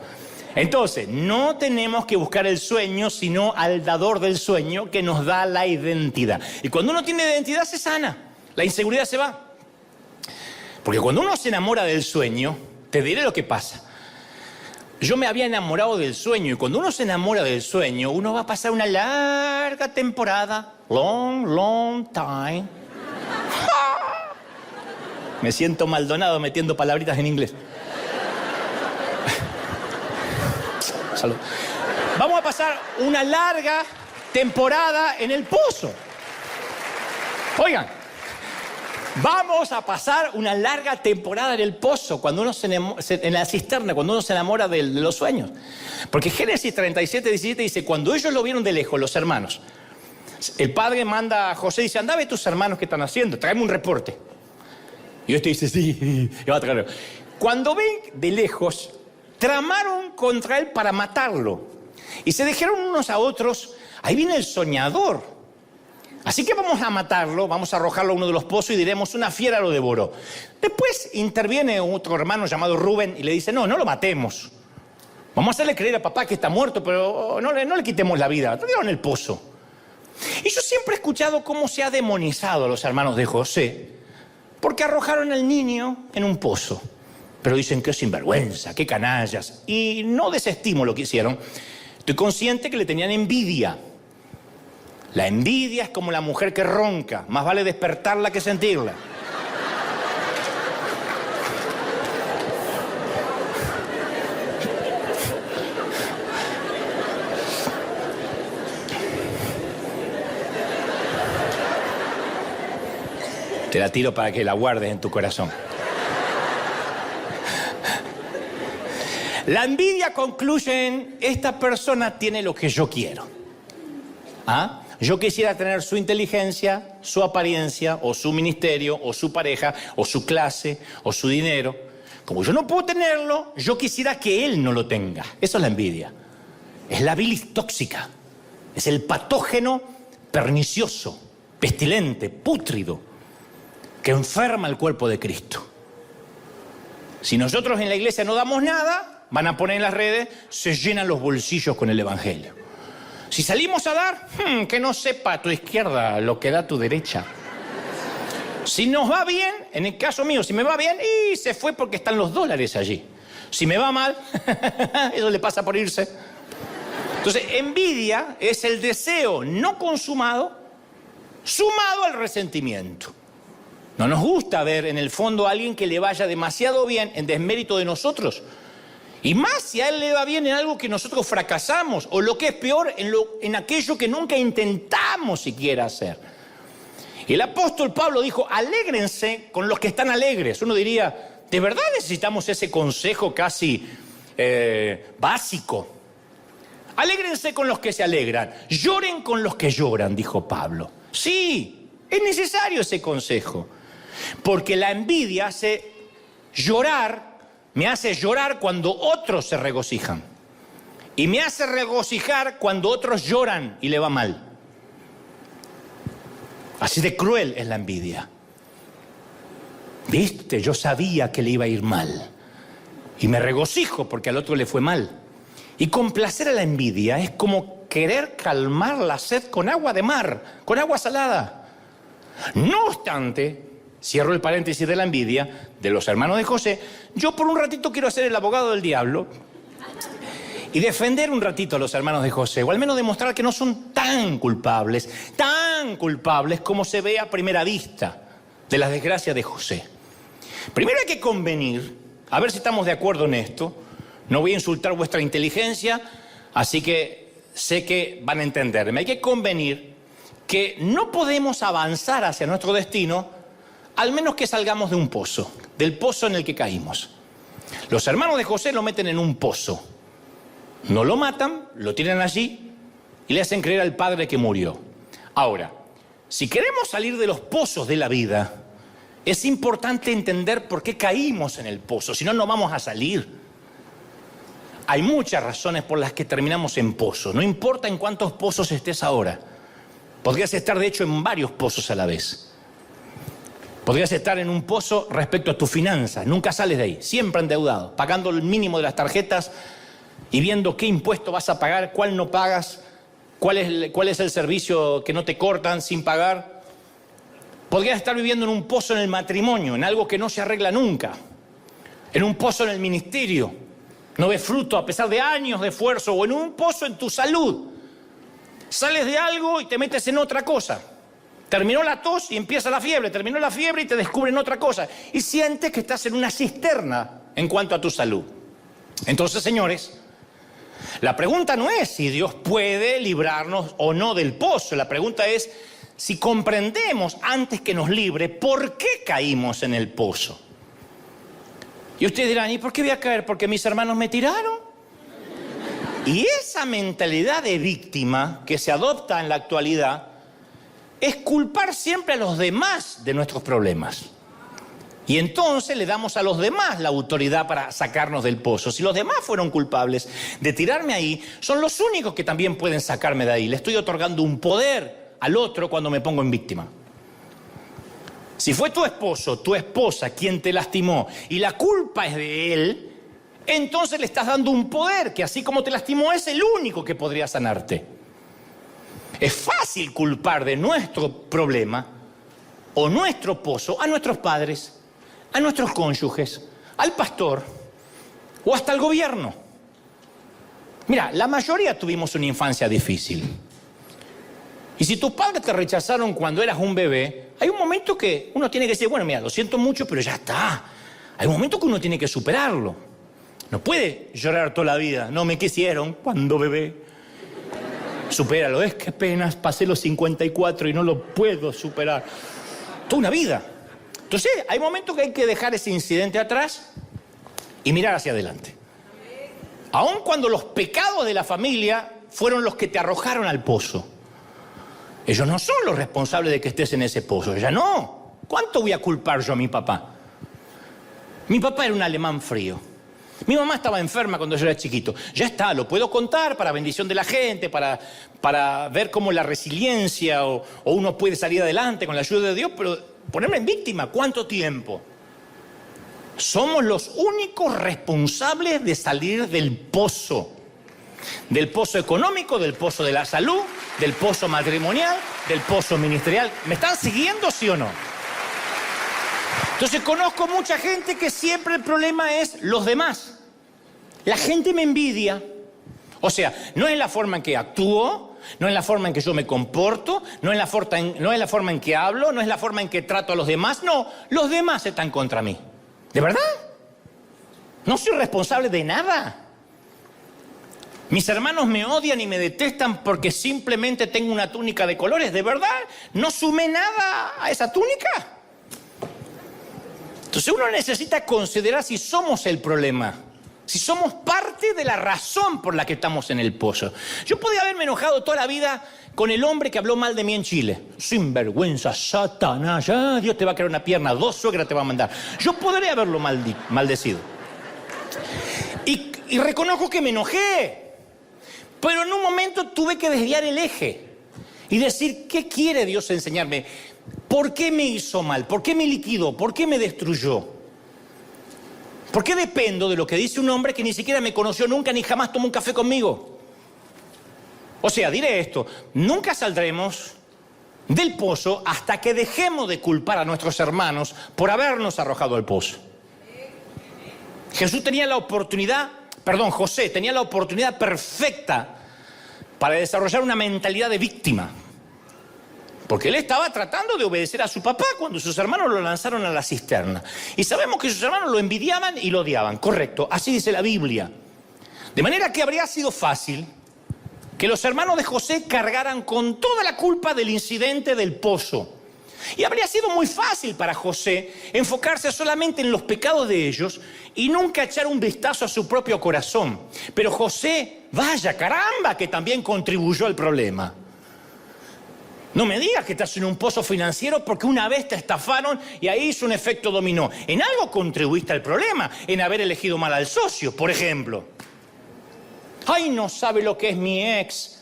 Entonces, no tenemos que buscar el sueño, sino al dador del sueño que nos da la identidad. Y cuando uno tiene identidad se sana, la inseguridad se va. Porque cuando uno se enamora del sueño, te diré lo que pasa. Yo me había enamorado del sueño y cuando uno se enamora del sueño, uno va a pasar una larga temporada, long time. Me siento Maldonado metiendo palabritas en inglés. Salud. Vamos a pasar una larga temporada en el pozo. Oigan, vamos a pasar una larga temporada en el pozo, cuando uno en la cisterna, cuando uno se enamora de los sueños. Porque Génesis 37, 17 dice, cuando ellos lo vieron de lejos, los hermanos, el padre manda a José y dice, anda a ver tus hermanos qué están haciendo, tráeme un reporte. Y este dice, sí, y va a traerlo. Cuando ven de lejos, tramaron contra él para matarlo. Y se dijeron unos a otros, ahí viene el soñador. Así que vamos a matarlo, vamos a arrojarlo a uno de los pozos y diremos, una fiera lo devoró. Después interviene otro hermano llamado Rubén y le dice, no lo matemos. Vamos a hacerle creer a papá que está muerto, pero no le quitemos la vida, lo en el pozo. Y yo siempre he escuchado cómo se ha demonizado a los hermanos de José, porque arrojaron al niño en un pozo. Pero dicen que es sinvergüenza, qué canallas. Y no desestimo lo que hicieron. Estoy consciente que le tenían envidia. La envidia es como la mujer que ronca. Más vale despertarla que sentirla. Te la tiro para que la guardes en tu corazón. La envidia concluye en, esta persona tiene lo que yo quiero. ¿Ah? Yo quisiera tener su inteligencia, su apariencia, o su ministerio, o su pareja, o su clase, o su dinero. Como yo no puedo tenerlo, yo quisiera que él no lo tenga. Eso es la envidia. Es la bilis tóxica. Es el patógeno pernicioso, pestilente, pútrido, que enferma el cuerpo de Cristo. Si nosotros en la iglesia no damos nada, van a poner en las redes, se llenan los bolsillos con el evangelio. Si salimos a dar, que no sepa tu izquierda lo que da tu derecha. Si nos va bien, en el caso mío, si me va bien, y se fue porque están los dólares allí. Si me va mal, eso le pasa por irse. Entonces, envidia es el deseo no consumado, sumado al resentimiento. No nos gusta ver en el fondo a alguien que le vaya demasiado bien en desmérito de nosotros. Y más si a él le va bien en algo que nosotros fracasamos, o lo que es peor, en aquello que nunca intentamos siquiera hacer. Y el apóstol Pablo dijo, alégrense con los que están alegres. Uno diría, ¿de verdad necesitamos ese consejo casi básico? Alégrense con los que se alegran, lloren con los que lloran, dijo Pablo. Sí, es necesario ese consejo. Porque la envidia hace llorar, me hace llorar cuando otros se regocijan. Y me hace regocijar cuando otros lloran y le va mal. Así de cruel es la envidia. Viste, yo sabía que le iba a ir mal. Y me regocijo porque al otro le fue mal. Y complacer a la envidia es como querer calmar la sed con agua de mar, con agua salada. No obstante, cierro el paréntesis de la envidia de los hermanos de José, yo por un ratito quiero ser el abogado del diablo y defender un ratito a los hermanos de José, o al menos demostrar que no son tan culpables como se ve a primera vista de las desgracias de José. Primero hay que convenir, a ver si estamos de acuerdo en esto. No voy a insultar vuestra inteligencia, así que sé que van a entenderme. Hay que convenir que no podemos avanzar hacia nuestro destino al menos que salgamos de un pozo, del pozo en el que caímos. Los hermanos de José lo meten en un pozo. No lo matan, lo tiran allí y le hacen creer al padre que murió. Ahora, si queremos salir de los pozos de la vida, es importante entender por qué caímos en el pozo, si no, no vamos a salir. Hay muchas razones por las que terminamos en pozos, no importa en cuántos pozos estés ahora. Podrías estar, de hecho, en varios pozos a la vez. Podrías estar en un pozo respecto a tus finanzas, nunca sales de ahí, siempre endeudado, pagando el mínimo de las tarjetas y viendo qué impuesto vas a pagar, cuál no pagas, cuál es el servicio que no te cortan sin pagar. Podrías estar viviendo en un pozo en el matrimonio, en algo que no se arregla nunca. En un pozo en el ministerio, no ves fruto a pesar de años de esfuerzo. O en un pozo en tu salud. Sales de algo y te metes en otra cosa. Terminó la tos y empieza la fiebre. Terminó la fiebre y te descubren otra cosa. Y sientes que estás en una cisterna en cuanto a tu salud. Entonces, señores, la pregunta no es si Dios puede librarnos o no del pozo. La pregunta es si comprendemos antes que nos libre por qué caímos en el pozo. Y ustedes dirán, ¿y por qué voy a caer? ¿Porque mis hermanos me tiraron? Y esa mentalidad de víctima que se adopta en la actualidad es culpar siempre a los demás de nuestros problemas. Y entonces le damos a los demás la autoridad para sacarnos del pozo. Si los demás fueron culpables de tirarme ahí, son los únicos que también pueden sacarme de ahí. Le estoy otorgando un poder al otro cuando me pongo en víctima. Si fue tu esposo, tu esposa quien te lastimó y la culpa es de él, entonces le estás dando un poder que así como te lastimó es el único que podría sanarte. Es fácil culpar de nuestro problema o nuestro pozo a nuestros padres, a nuestros cónyuges, al pastor o hasta al gobierno. Mira, la mayoría tuvimos una infancia difícil. Y si tus padres te rechazaron cuando eras un bebé, hay un momento que uno tiene que decir, bueno, mira, lo siento mucho, pero ya está. Hay un momento que uno tiene que superarlo. No puede llorar toda la vida. No me quisieron cuando bebé. Supéralo, es que apenas pasé los 54 y no lo puedo superar. Toda una vida. Entonces, hay momentos que hay que dejar ese incidente atrás y mirar hacia adelante. Aun cuando los pecados de la familia fueron los que te arrojaron al pozo. Ellos no son los responsables de que estés en ese pozo. Ya no. ¿Cuánto voy a culpar yo a mi papá? Mi papá era un alemán frío. Mi mamá estaba enferma cuando yo era chiquito. Ya está, lo puedo contar para bendición de la gente, para ver cómo la resiliencia o uno puede salir adelante con la ayuda de Dios, pero ponerme en víctima, ¿cuánto tiempo? Somos los únicos responsables de salir del pozo. Del pozo económico, del pozo de la salud, del pozo matrimonial, del pozo ministerial. ¿Me están siguiendo, sí o no? Entonces conozco mucha gente que siempre el problema es los demás. La gente me envidia. O sea, no es la forma en que actúo, no es la forma en que yo me comporto, no es la forma en que hablo, no es la forma en que trato a los demás. No, los demás están contra mí. ¿De verdad? No soy responsable de nada. Mis hermanos me odian y me detestan porque simplemente tengo una túnica de colores. ¿De verdad? ¿No sumé nada a esa túnica? Entonces uno necesita considerar si somos el problema, si somos parte de la razón por la que estamos en el pozo. Yo podía haberme enojado toda la vida con el hombre que habló mal de mí en Chile. Sinvergüenza, Satanás, ya Dios te va a crear una pierna, 2 suegras te va a mandar. Yo podría haberlo maldecido. Y reconozco que me enojé. Pero en un momento tuve que desviar el eje y decir, ¿qué quiere Dios enseñarme? ¿Por qué me hizo mal? ¿Por qué me liquidó? ¿Por qué me destruyó? ¿Por qué dependo de lo que dice un hombre que ni siquiera me conoció nunca ni jamás tomó un café conmigo? O sea, diré esto, nunca saldremos del pozo hasta que dejemos de culpar a nuestros hermanos por habernos arrojado al pozo. José tenía la oportunidad perfecta para desarrollar una mentalidad de víctima. Porque él estaba tratando de obedecer a su papá cuando sus hermanos lo lanzaron a la cisterna. Y sabemos que sus hermanos lo envidiaban y lo odiaban. Correcto, así dice la Biblia. De manera que habría sido fácil que los hermanos de José cargaran con toda la culpa del incidente del pozo. Y habría sido muy fácil para José enfocarse solamente en los pecados de ellos y nunca echar un vistazo a su propio corazón. Pero José, vaya, caramba, que también contribuyó al problema. No me digas que estás en un pozo financiero porque una vez te estafaron y ahí hizo un efecto dominó. En algo contribuiste al problema, en haber elegido mal al socio, por ejemplo. Ay, no sabe lo que es mi ex.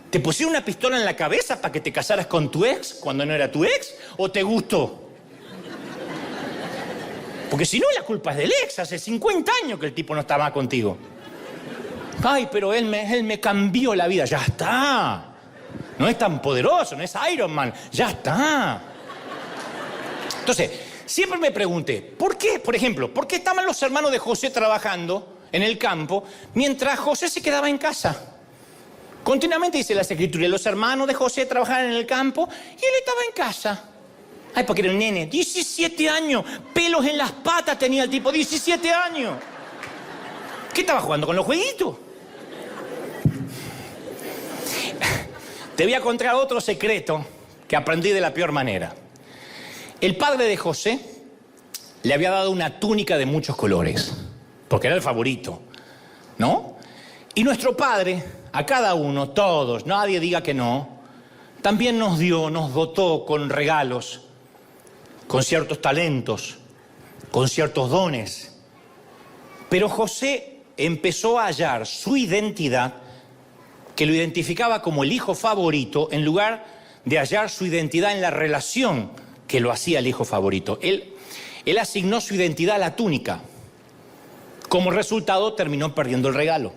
¿Te pusieron una pistola en la cabeza para que te casaras con tu ex cuando no era tu ex? ¿O te gustó? Porque si no, la culpa es del ex. Hace 50 años que el tipo no está más contigo. Ay, pero él me cambió la vida. Ya está. No es tan poderoso, no es Iron Man. Ya está. Entonces, siempre me pregunté, ¿por qué, por ejemplo, por qué estaban los hermanos de José trabajando en el campo mientras José se quedaba en casa? Continuamente dice las escrituras, los hermanos de José trabajaban en el campo y él estaba en casa. Ay, porque era un nene, 17 años, pelos en las patas tenía el tipo, 17 años. ¿Qué estaba jugando con los jueguitos? Te voy a contar otro secreto que aprendí de la peor manera. El padre de José le había dado una túnica de muchos colores, porque era el favorito, ¿no? Y nuestro padre, a cada uno, todos, nadie diga que no, también nos dotó con regalos, con ciertos talentos, con ciertos dones. Pero José empezó a hallar su identidad, que lo identificaba como el hijo favorito, en lugar de hallar su identidad en la relación que lo hacía el hijo favorito. Él asignó su identidad a la túnica. Como resultado, terminó perdiendo el regalo.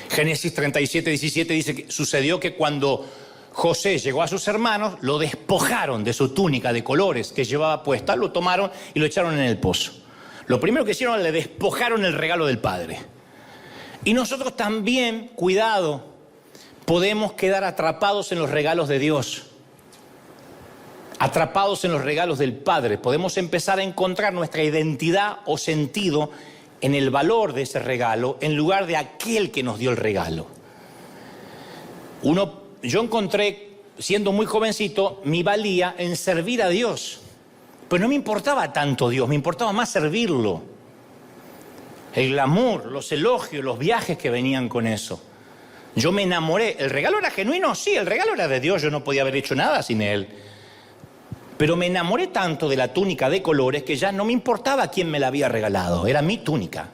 Génesis 37, 17 dice que sucedió que cuando José llegó a sus hermanos, lo despojaron de su túnica de colores que llevaba puesta, lo tomaron y lo echaron en el pozo. Lo primero que hicieron, le despojaron el regalo del padre. Y nosotros también, cuidado, podemos quedar atrapados en los regalos de Dios, atrapados en los regalos del Padre. Podemos empezar a encontrar nuestra identidad o sentido en el valor de ese regalo, en lugar de aquel que nos dio el regalo. Yo encontré, siendo muy jovencito, mi valía en servir a Dios. Pero no me importaba tanto Dios, me importaba más servirlo. El glamour, los elogios, los viajes que venían con eso. Yo me enamoré. ¿El regalo era genuino? Sí, el regalo era de Dios, yo no podía haber hecho nada sin él. Pero me enamoré tanto de la túnica de colores que ya no me importaba quién me la había regalado, era mi túnica.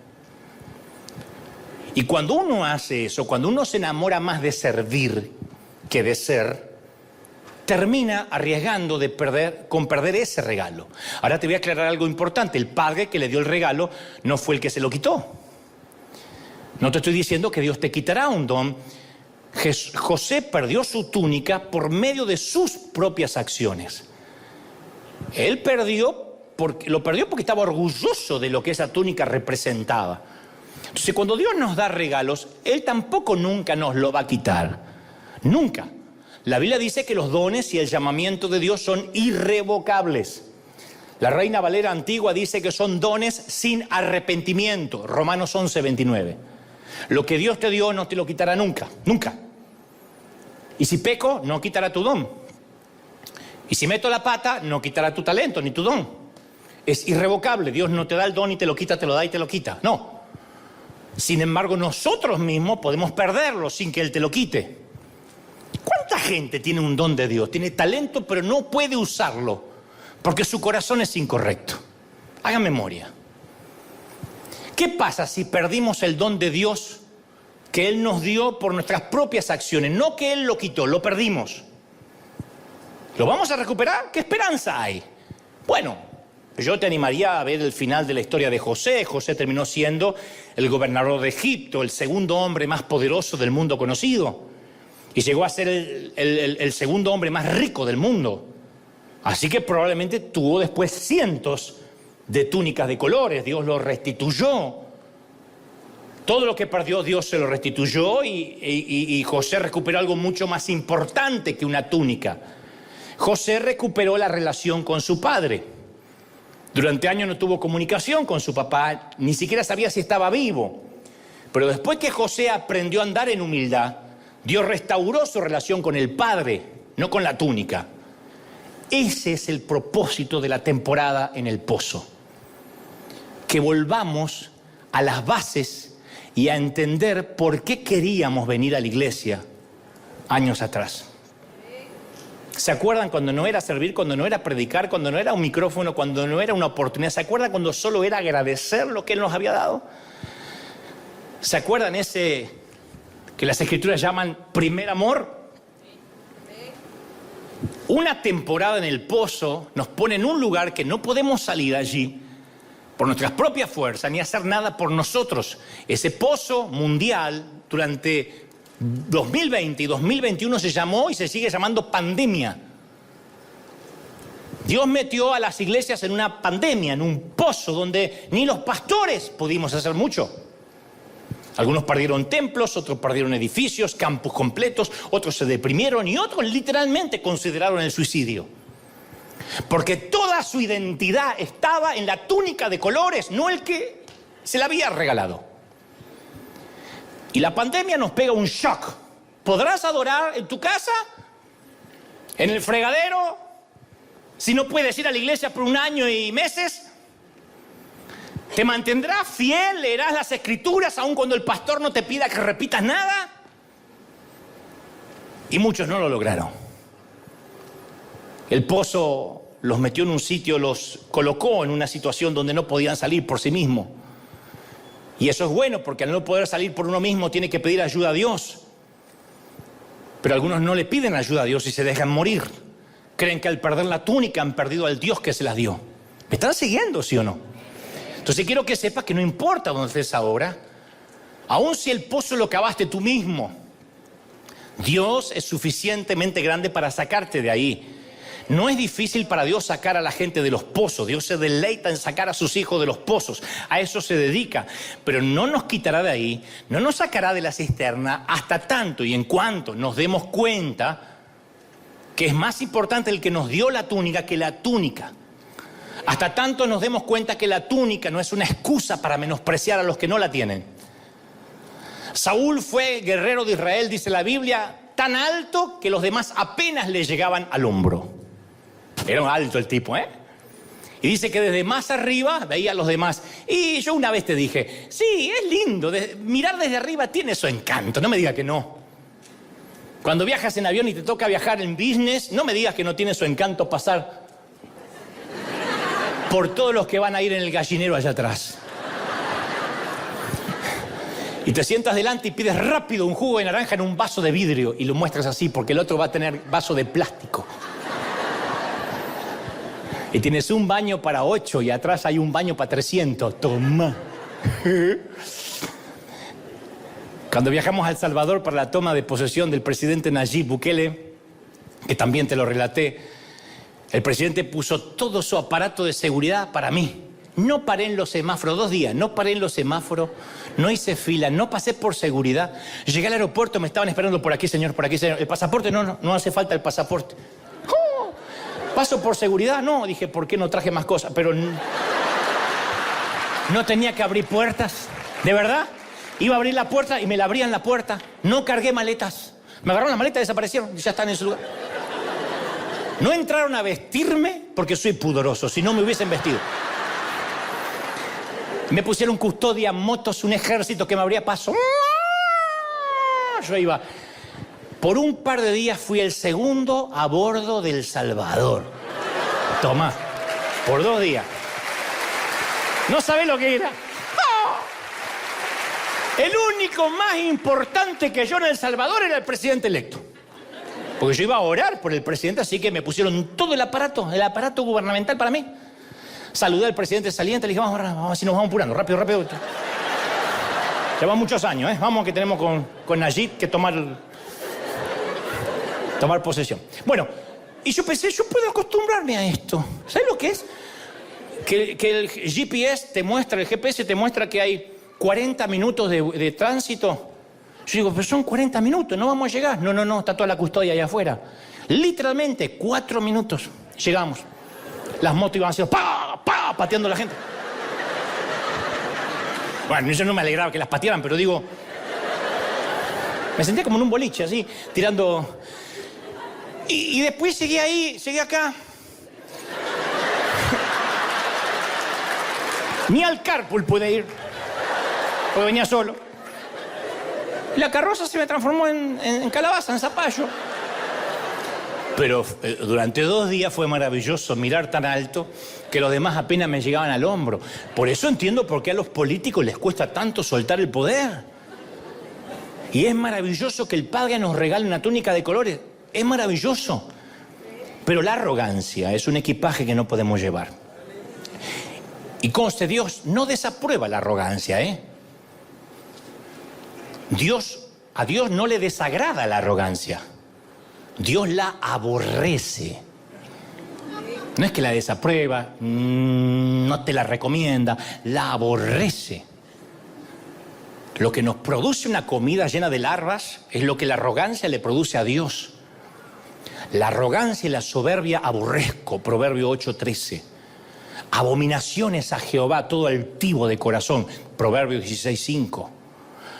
Y cuando uno hace eso, cuando uno se enamora más de servir que de ser, termina arriesgando con perder ese regalo. Ahora te voy a aclarar algo importante. El padre que le dio el regalo no fue el que se lo quitó. No te estoy diciendo que Dios te quitará un don. José perdió su túnica por medio de sus propias acciones. Él lo perdió porque estaba orgulloso de lo que esa túnica representaba. Entonces, cuando Dios nos da regalos, Él tampoco nunca nos lo va a quitar. Nunca. La Biblia dice que los dones y el llamamiento de Dios son irrevocables. La Reina Valera antigua dice que son dones sin arrepentimiento. Romanos 11, 29. Lo que Dios te dio no te lo quitará nunca. Nunca. Y si peco, no quitará tu don. Y si meto la pata, no quitará tu talento ni tu don. Es irrevocable. Dios no te da el don y te lo quita, te lo da y te lo quita. No. Sin embargo, nosotros mismos podemos perderlo sin que Él te lo quite. ¿Cuánta gente tiene un don de Dios? Tiene talento, pero no puede usarlo porque su corazón es incorrecto. Haga memoria. ¿Qué pasa si perdimos el don de Dios que Él nos dio por nuestras propias acciones? No que Él lo quitó, lo perdimos. ¿Lo vamos a recuperar? ¿Qué esperanza hay? Bueno, yo te animaría a ver el final de la historia de José. José terminó siendo el gobernador de Egipto, el segundo hombre más poderoso del mundo conocido. Y llegó a ser el segundo hombre más rico del mundo. Así que probablemente tuvo después cientos de túnicas de colores. Dios lo restituyó. Todo lo que perdió Dios se lo restituyó y José recuperó algo mucho más importante que una túnica. José recuperó la relación con su padre. Durante años no tuvo comunicación con su papá, ni siquiera sabía si estaba vivo. Pero después que José aprendió a andar en humildad, Dios restauró su relación con el Padre, no con la túnica. Ese es el propósito de la temporada en el pozo. Que volvamos a las bases y a entender por qué queríamos venir a la iglesia años atrás. ¿Se acuerdan cuando no era servir, cuando no era predicar, cuando no era un micrófono, cuando no era una oportunidad? ¿Se acuerdan cuando solo era agradecer lo que Él nos había dado? ¿Se acuerdan ese que las Escrituras llaman primer amor? Una temporada en el pozo nos pone en un lugar que no podemos salir allí por nuestras propias fuerzas ni hacer nada por nosotros. Ese pozo mundial durante 2020 y 2021 se llamó y se sigue llamando pandemia. Dios metió a las iglesias en una pandemia, en un pozo donde ni los pastores pudimos hacer mucho. Algunos perdieron templos, otros perdieron edificios, campus completos, otros se deprimieron y otros literalmente consideraron el suicidio. Porque toda su identidad estaba en la túnica de colores, no el que se la había regalado. Y la pandemia nos pega un shock. ¿Podrás adorar en tu casa? ¿En el fregadero? ¿Si no puedes ir a la iglesia por un año y meses? ¿Te mantendrás fiel? ¿Leerás las Escrituras aun cuando el pastor no te pida que repitas nada? Y muchos no lo lograron. El pozo los metió en un sitio, los colocó en una situación donde no podían salir por sí mismos. Y eso es bueno, porque al no poder salir por uno mismo tiene que pedir ayuda a Dios. Pero algunos no le piden ayuda a Dios y se dejan morir. Creen que al perder la túnica han perdido al Dios que se las dio. ¿Me están siguiendo, sí o no? Entonces quiero que sepas que no importa dónde estés ahora, aun si el pozo lo cavaste tú mismo, Dios es suficientemente grande para sacarte de ahí. No es difícil para Dios sacar a la gente de los pozos. Dios se deleita en sacar a sus hijos de los pozos. A eso se dedica. Pero no nos quitará de ahí, no nos sacará de la cisterna hasta tanto y en cuanto nos demos cuenta que es más importante el que nos dio la túnica que la túnica. Hasta tanto nos demos cuenta que la túnica no es una excusa para menospreciar a los que no la tienen. Saúl fue guerrero de Israel, dice la Biblia, tan alto que los demás apenas le llegaban al hombro. Era alto el tipo, ¿eh? Y dice que desde más arriba veía a los demás. Y yo una vez te dije, sí, es lindo, mirar desde arriba tiene su encanto, no me digas que no. Cuando viajas en avión y te toca viajar en business, no me digas que no tiene su encanto pasar por todos los que van a ir en el gallinero allá atrás. Y te sientas delante y pides rápido un jugo de naranja en un vaso de vidrio y lo muestras así porque el otro va a tener vaso de plástico. Y tienes un baño para 8 y atrás hay un baño para 300. Toma. Cuando viajamos a El Salvador para la toma de posesión del presidente Nayib Bukele, que también te lo relaté, el presidente puso todo su aparato de seguridad para mí. No paré en los semáforos, 2 días, no paré en los semáforos, no hice fila, no pasé por seguridad. Llegué al aeropuerto, me estaban esperando por aquí, señor, por aquí, señor. ¿El pasaporte? No hace falta el pasaporte. Oh, ¿paso por seguridad? No, dije, ¿por qué no traje más cosas? Pero no tenía que abrir puertas, ¿de verdad? Iba a abrir la puerta y me la abrían la puerta. No cargué maletas. Me agarraron la maleta y desaparecieron, ya están en su lugar. No entraron a vestirme porque soy pudoroso, si no me hubiesen vestido. Me pusieron custodia, motos, un ejército que me abría paso. Yo iba. Por un par de días fui el segundo a bordo del Salvador. Toma, por 2 días. No sabés lo que era. El único más importante que yo en El Salvador era el presidente electo. Porque yo iba a orar por el presidente, así que me pusieron todo el aparato gubernamental para mí. Saludé al presidente saliente, le dije, vamos, así nos vamos apurando, rápido. Llevan muchos años, ¿eh? Vamos que tenemos con Nayib que tomar posesión. Bueno, y yo pensé, yo puedo acostumbrarme a esto. ¿Sabes lo que es? Que el GPS te muestra que hay 40 minutos de tránsito. Yo digo, pero son 40 minutos, no vamos a llegar. No, está toda la custodia allá afuera. Literalmente, 4 minutos, llegamos. Las motos iban haciendo pateando a la gente. Bueno, yo no me alegraba que las patearan, pero digo... Me sentía como en un boliche, así, tirando... Y después seguí ahí, seguí acá. Ni al carpool pude ir, porque venía solo. Y la carroza se me transformó en calabaza, en zapallo. Pero durante 2 días fue maravilloso mirar tan alto que los demás apenas me llegaban al hombro. Por eso entiendo por qué a los políticos les cuesta tanto soltar el poder. Y es maravilloso que el Padre nos regale una túnica de colores. Es maravilloso. Pero la arrogancia es un equipaje que no podemos llevar. Y conste, Dios no desaprueba la arrogancia, ¿eh? A Dios no le desagrada la arrogancia. Dios la aborrece. No es que la desaprueba, no te la recomienda, la aborrece. Lo que nos produce una comida llena de larvas es lo que la arrogancia le produce a Dios. La arrogancia y la soberbia aborrezco, Proverbio 8:13. Abominaciones a Jehová todo altivo de corazón, Proverbio 16:5.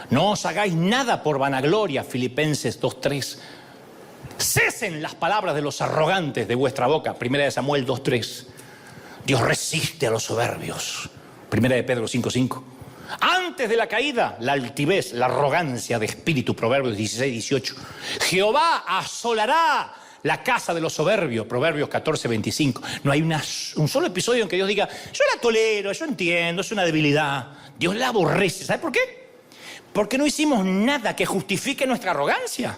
No os hagáis nada por vanagloria, Filipenses 2:3. Cesen las palabras de los arrogantes de vuestra boca, 1 Samuel 2:3. Dios resiste a los soberbios, 1 Pedro 5:5. Antes de la caída, la altivez, la arrogancia de espíritu, Proverbios 16:18. Jehová asolará la casa de los soberbios, Proverbios 14:25. No hay un solo episodio en que Dios diga, yo la tolero, yo entiendo, es una debilidad. Dios la aborrece. ¿Sabe por qué? Porque no hicimos nada que justifique nuestra arrogancia.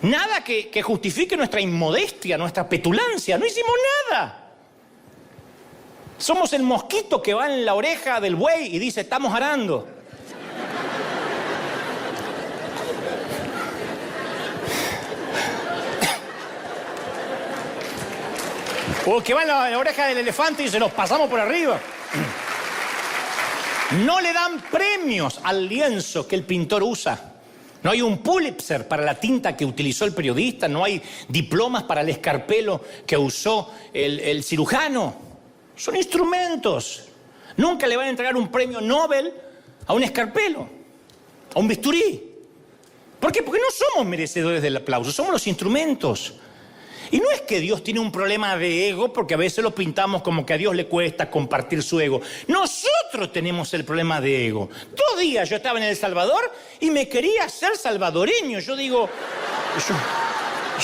Nada que justifique nuestra inmodestia, nuestra petulancia. No hicimos nada. Somos el mosquito que va en la oreja del buey y dice, estamos arando. O que va en la oreja del elefante y se los pasamos por arriba. No le dan premios al lienzo que el pintor usa. No hay un Pulitzer para la tinta que utilizó el periodista. No hay diplomas para el escarpelo que usó el cirujano. Son instrumentos. Nunca le van a entregar un premio Nobel a un escarpelo, a un bisturí. ¿Por qué? Porque no somos merecedores del aplauso, somos los instrumentos. Y no es que Dios tiene un problema de ego, porque a veces lo pintamos como que a Dios le cuesta compartir su ego. Nosotros tenemos el problema de ego. 2 días yo estaba en El Salvador y me quería ser salvadoreño. Yo digo,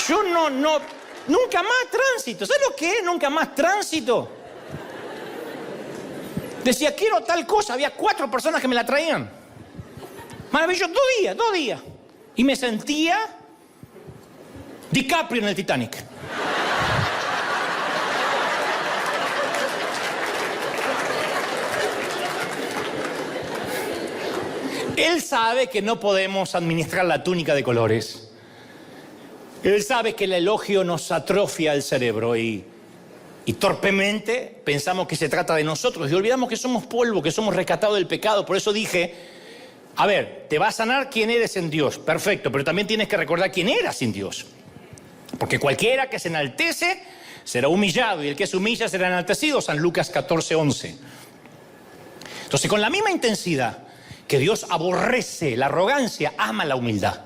yo no, nunca más tránsito. ¿Sabes lo que es nunca más tránsito? Decía, quiero tal cosa. Había 4 personas que me la traían. Maravilloso, 2 días. Y me sentía DiCaprio en el Titanic. Él sabe que no podemos administrar la túnica de colores. Él sabe que el elogio nos atrofia el cerebro y torpemente pensamos que se trata de nosotros y olvidamos que somos polvo, que somos rescatados del pecado. Por eso dije, a ver, te va a sanar quién eres en Dios, perfecto, pero también tienes que recordar quién eras sin Dios. Porque cualquiera que se enaltece será humillado y el que se humilla será enaltecido, San Lucas 14:11. Entonces, con la misma intensidad que Dios aborrece la arrogancia, ama la humildad.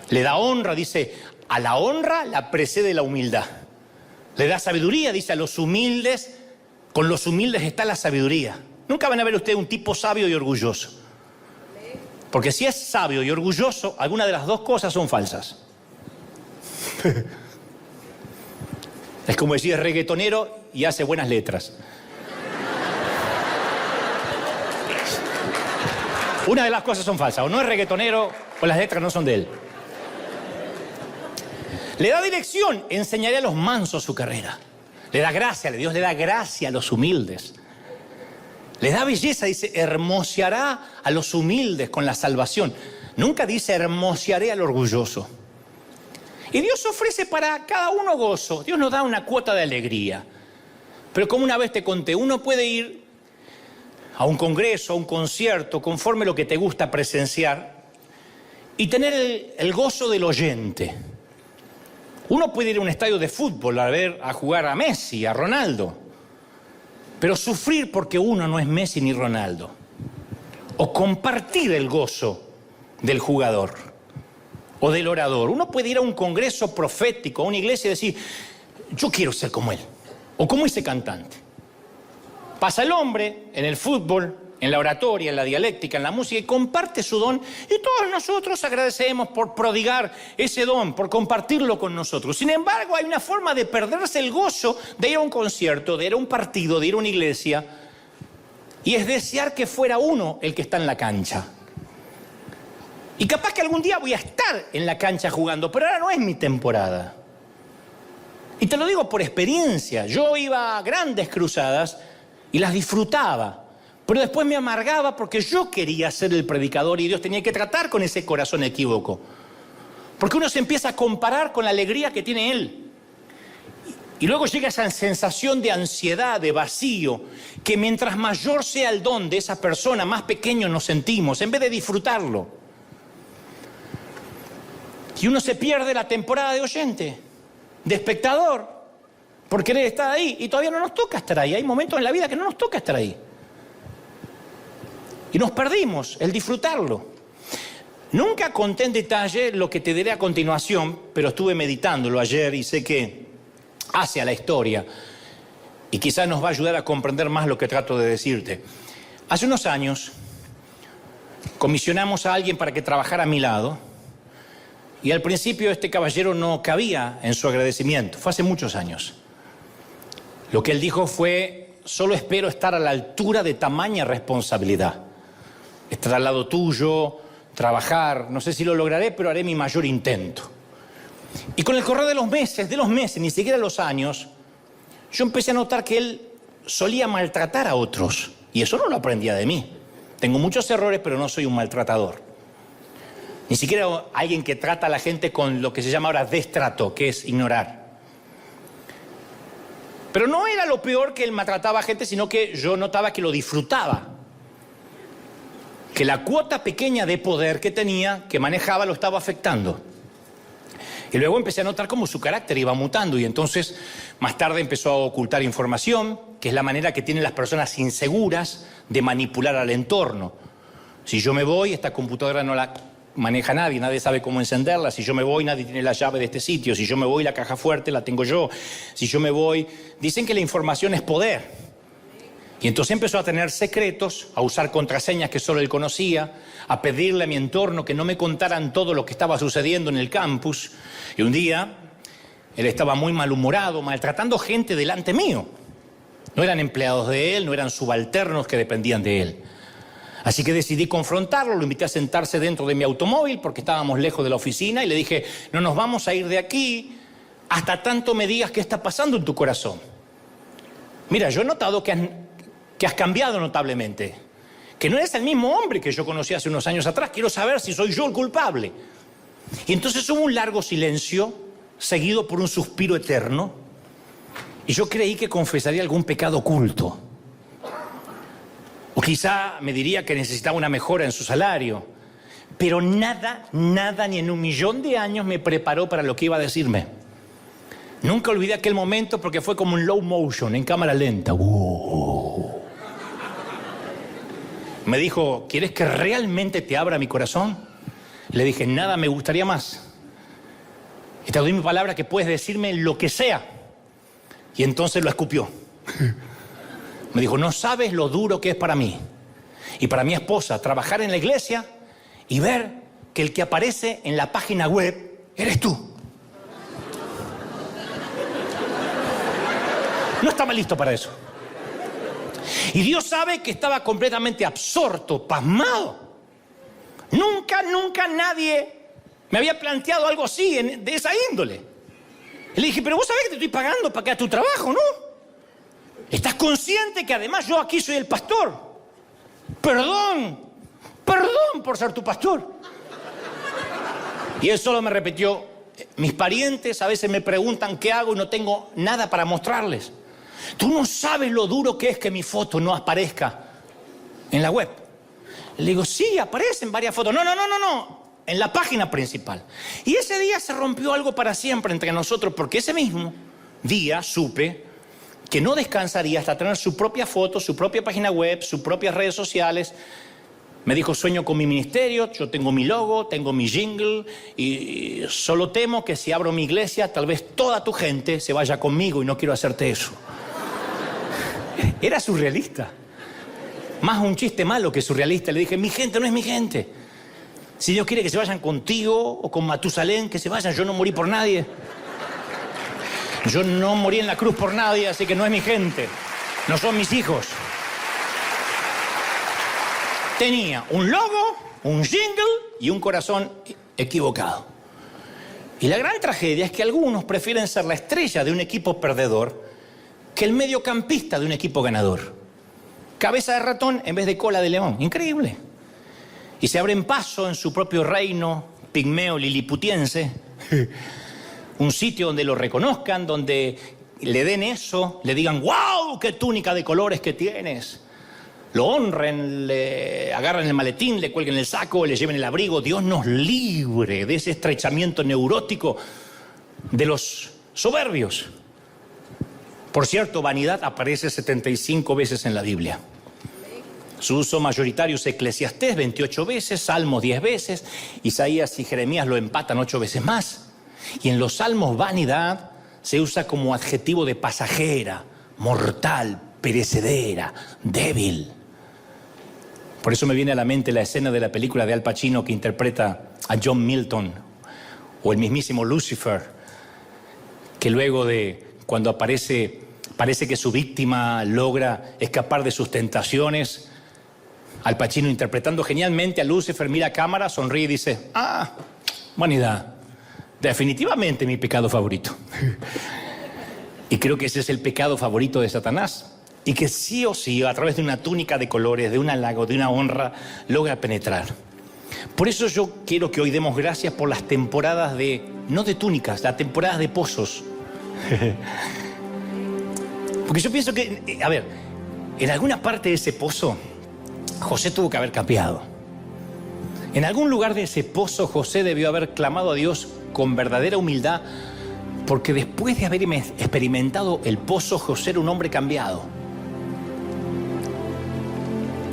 Le da honra, dice, a la honra la precede la humildad. Le da sabiduría, dice, a los humildes, con los humildes está la sabiduría. Nunca van a ver ustedes un tipo sabio y orgulloso. Porque si es sabio y orgulloso, alguna de las dos cosas son falsas. Es como decir, es reggaetonero y hace buenas letras. Una de las cosas son falsas, o no es reggaetonero o las letras no son de él. Le da dirección, enseñaré a los mansos su carrera. Le da gracia, Dios le da gracia a los humildes. Le da belleza, dice, hermoseará a los humildes con la salvación. Nunca dice hermosearé al orgulloso. Y Dios ofrece para cada uno gozo. Dios nos da una cuota de alegría. Pero como una vez te conté, uno puede ir a un congreso, a un concierto, conforme lo que te gusta presenciar, y tener el gozo del oyente. Uno puede ir a un estadio de fútbol a jugar a Messi, a Ronaldo, pero sufrir porque uno no es Messi ni Ronaldo. o compartir el gozo del jugador o del orador. Uno puede ir a un congreso profético, a una iglesia y decir, yo quiero ser como él, o como ese cantante. Pasa el hombre en el fútbol, en la oratoria, en la dialéctica, en la música, y comparte su don, y todos nosotros agradecemos por prodigar ese don, por compartirlo con nosotros. Sin embargo, hay una forma de perderse el gozo de ir a un concierto, de ir a un partido, de ir a una iglesia, y es desear que fuera uno el que está en la cancha. Y capaz que algún día voy a estar en la cancha jugando, pero ahora no es mi temporada. Y te lo digo por experiencia. Yo iba a grandes cruzadas y las disfrutaba, pero después me amargaba porque yo quería ser el predicador y Dios tenía que tratar con ese corazón equívoco. Porque uno se empieza a comparar con la alegría que tiene Él. Y luego llega esa sensación de ansiedad, de vacío, que mientras mayor sea el don de esa persona, más pequeño nos sentimos, en vez de disfrutarlo. Y uno se pierde la temporada de oyente, de espectador, por querer estar ahí. Y todavía no nos toca estar ahí. Hay momentos en la vida que no nos toca estar ahí. Y nos perdimos el disfrutarlo. Nunca conté en detalle lo que te diré a continuación, pero estuve meditándolo ayer y sé que hace a la historia y quizás nos va a ayudar a comprender más lo que trato de decirte. Hace unos años comisionamos a alguien para que trabajara a mi lado y al principio este caballero no cabía en su agradecimiento. Fue hace muchos años. Lo que él dijo fue: solo espero estar a la altura de tamaña responsabilidad. Estar al lado tuyo, trabajar, no sé si lo lograré, pero haré mi mayor intento. Y con el correr de los meses, ni siquiera los años, yo empecé a notar que él solía maltratar a otros. Y eso no lo aprendía de mí. Tengo muchos errores, pero no soy un maltratador. Ni siquiera alguien que trata a la gente con lo que se llama ahora destrato, que es ignorar. Pero no era lo peor que él maltrataba a gente, sino que yo notaba que lo disfrutaba. Que la cuota pequeña de poder que tenía, que manejaba, lo estaba afectando. Y luego empecé a notar cómo su carácter iba mutando y entonces más tarde empezó a ocultar información, que es la manera que tienen las personas inseguras de manipular al entorno. Si yo me voy, esta computadora no la maneja nadie, nadie sabe cómo encenderla. Si yo me voy, nadie tiene la llave de este sitio. Si yo me voy, la caja fuerte la tengo yo. Si yo me voy, dicen que la información es poder. Y entonces empezó a tener secretos, a usar contraseñas que solo él conocía, a pedirle a mi entorno que no me contaran todo lo que estaba sucediendo en el campus. Y un día, él estaba muy malhumorado, maltratando gente delante mío. No eran empleados de él, no eran subalternos que dependían de él. Así que decidí confrontarlo, lo invité a sentarse dentro de mi automóvil porque estábamos lejos de la oficina y le dije: no nos vamos a ir de aquí hasta tanto me digas qué está pasando en tu corazón. Mira, yo he notado que has cambiado notablemente, que no eres el mismo hombre que yo conocí hace unos años atrás. Quiero saber si soy yo el culpable. Y entonces hubo un largo silencio, seguido por un suspiro eterno, y yo creí que confesaría algún pecado oculto. O quizá me diría que necesitaba una mejora en su salario. Pero nada, ni en 1.000.000 de años me preparó para lo que iba a decirme. Nunca olvidé aquel momento porque fue como un low motion, en cámara lenta. Me dijo: ¿quieres que realmente te abra mi corazón? Le dije: nada me gustaría más. Y te doy mi palabra que puedes decirme lo que sea. Y entonces lo escupió. Me dijo: no sabes lo duro que es para mí y para mi esposa trabajar en la iglesia y ver que el que aparece en la página web eres tú. No estaba listo para eso. Y Dios sabe que estaba completamente absorto, pasmado. Nunca nadie me había planteado algo así, de esa índole. Y le dije: pero vos sabés que te estoy pagando para que hagas tu trabajo, ¿no? ¿Estás consciente que además yo aquí soy el pastor? Perdón por ser tu pastor. Y él solo me repitió: mis parientes a veces me preguntan qué hago y no tengo nada para mostrarles. Tú no sabes lo duro que es que mi foto no aparezca en la web. Le digo: sí, aparecen varias fotos. No, en la página principal. Y ese día se rompió algo para siempre entre nosotros, porque ese mismo día supe que no descansaría hasta tener su propia foto, su propia página web, sus propias redes sociales. Me dijo, sueño con mi ministerio, yo tengo mi logo, tengo mi jingle y solo temo que si abro mi iglesia, tal vez toda tu gente se vaya conmigo y no quiero hacerte eso. Era surrealista. Más un chiste malo que surrealista. Le dije, mi gente no es mi gente. Si Dios quiere que se vayan contigo o con Matusalén, que se vayan. Yo no morí por nadie. Yo no morí en la cruz por nadie, así que no es mi gente. No son mis hijos. Tenía un logo, un jingle y un corazón equivocado. Y la gran tragedia es que algunos prefieren ser la estrella de un equipo perdedor que el mediocampista de un equipo ganador. Cabeza de ratón en vez de cola de león. Increíble. Y se abren paso en su propio reino pigmeo liliputiense. Un sitio donde lo reconozcan, donde le den eso, le digan, ¡wow! ¡Qué túnica de colores que tienes! Lo honren, le agarran el maletín, le cuelguen el saco, le lleven el abrigo. Dios nos libre de ese estrechamiento neurótico de los soberbios. Por cierto, vanidad aparece 75 veces en la Biblia. Su uso mayoritario es Eclesiastés 28 veces, Salmos 10 veces, Isaías y Jeremías lo empatan 8 veces más. Y en los Salmos vanidad se usa como adjetivo de pasajera, mortal, perecedera, débil. Por eso me viene a la mente la escena de la película de Al Pacino que interpreta a John Milton, o el mismísimo Lucifer, que luego de cuando parece que su víctima logra escapar de sus tentaciones, Al Pacino interpretando genialmente a Lucifer, mira a cámara, sonríe y dice, vanidad, definitivamente mi pecado favorito. Y creo que ese es el pecado favorito de Satanás. Y que sí o sí, a través de una túnica de colores, de un halago, de una honra, logra penetrar. Por eso yo quiero que hoy demos gracias por las temporadas no de túnicas, las temporadas de pozos. Porque yo pienso que, en alguna parte de ese pozo, José tuvo que haber cambiado. En algún lugar de ese pozo, José debió haber clamado a Dios con verdadera humildad, porque después de haber experimentado el pozo, José era un hombre cambiado.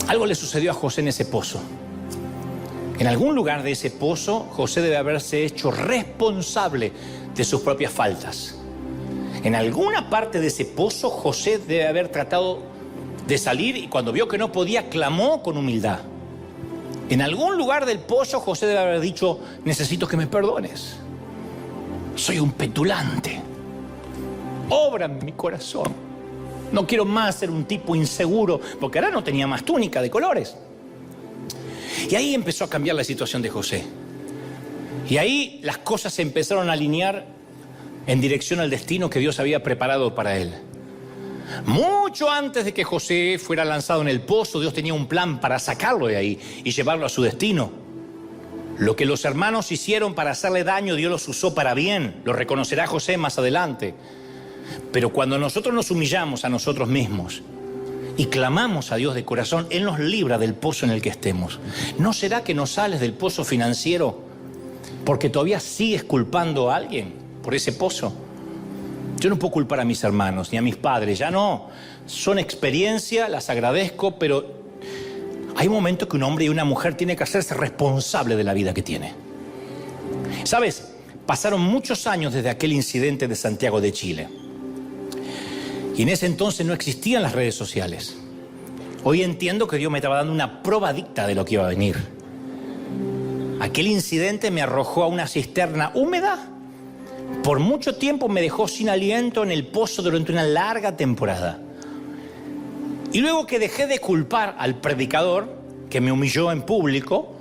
Algo le sucedió a José en ese pozo. En algún lugar de ese pozo, José debe haberse hecho responsable de sus propias faltas. En alguna parte de ese pozo, José debe haber tratado de salir y cuando vio que no podía, clamó con humildad. En algún lugar del pozo, José debe haber dicho, necesito que me perdones. Soy un petulante. Obra en mi corazón. No quiero más ser un tipo inseguro, porque ahora no tenía más túnica de colores. Y ahí empezó a cambiar la situación de José. Y ahí las cosas se empezaron a alinear en dirección al destino que Dios había preparado para él. Mucho antes de que José fuera lanzado en el pozo, Dios tenía un plan para sacarlo de ahí y llevarlo a su destino. Lo que los hermanos hicieron para hacerle daño, Dios los usó para bien. Lo reconocerá José más adelante. Pero cuando nosotros nos humillamos a nosotros mismos y clamamos a Dios de corazón, Él nos libra del pozo en el que estemos. ¿No será que no sales del pozo financiero porque todavía sigues culpando a alguien por ese pozo? Yo no puedo culpar a mis hermanos ni a mis padres, ya no. Son experiencias, las agradezco, pero hay un momento que un hombre y una mujer tienen que hacerse responsable de la vida que tiene. ¿Sabes? Pasaron muchos años desde aquel incidente de Santiago de Chile. Y en ese entonces no existían las redes sociales. Hoy entiendo que Dios me estaba dando una probadita de lo que iba a venir. Aquel incidente me arrojó a una cisterna húmeda. Por mucho tiempo me dejó sin aliento en el pozo durante una larga temporada. Y luego que dejé de culpar al predicador, que me humilló en público,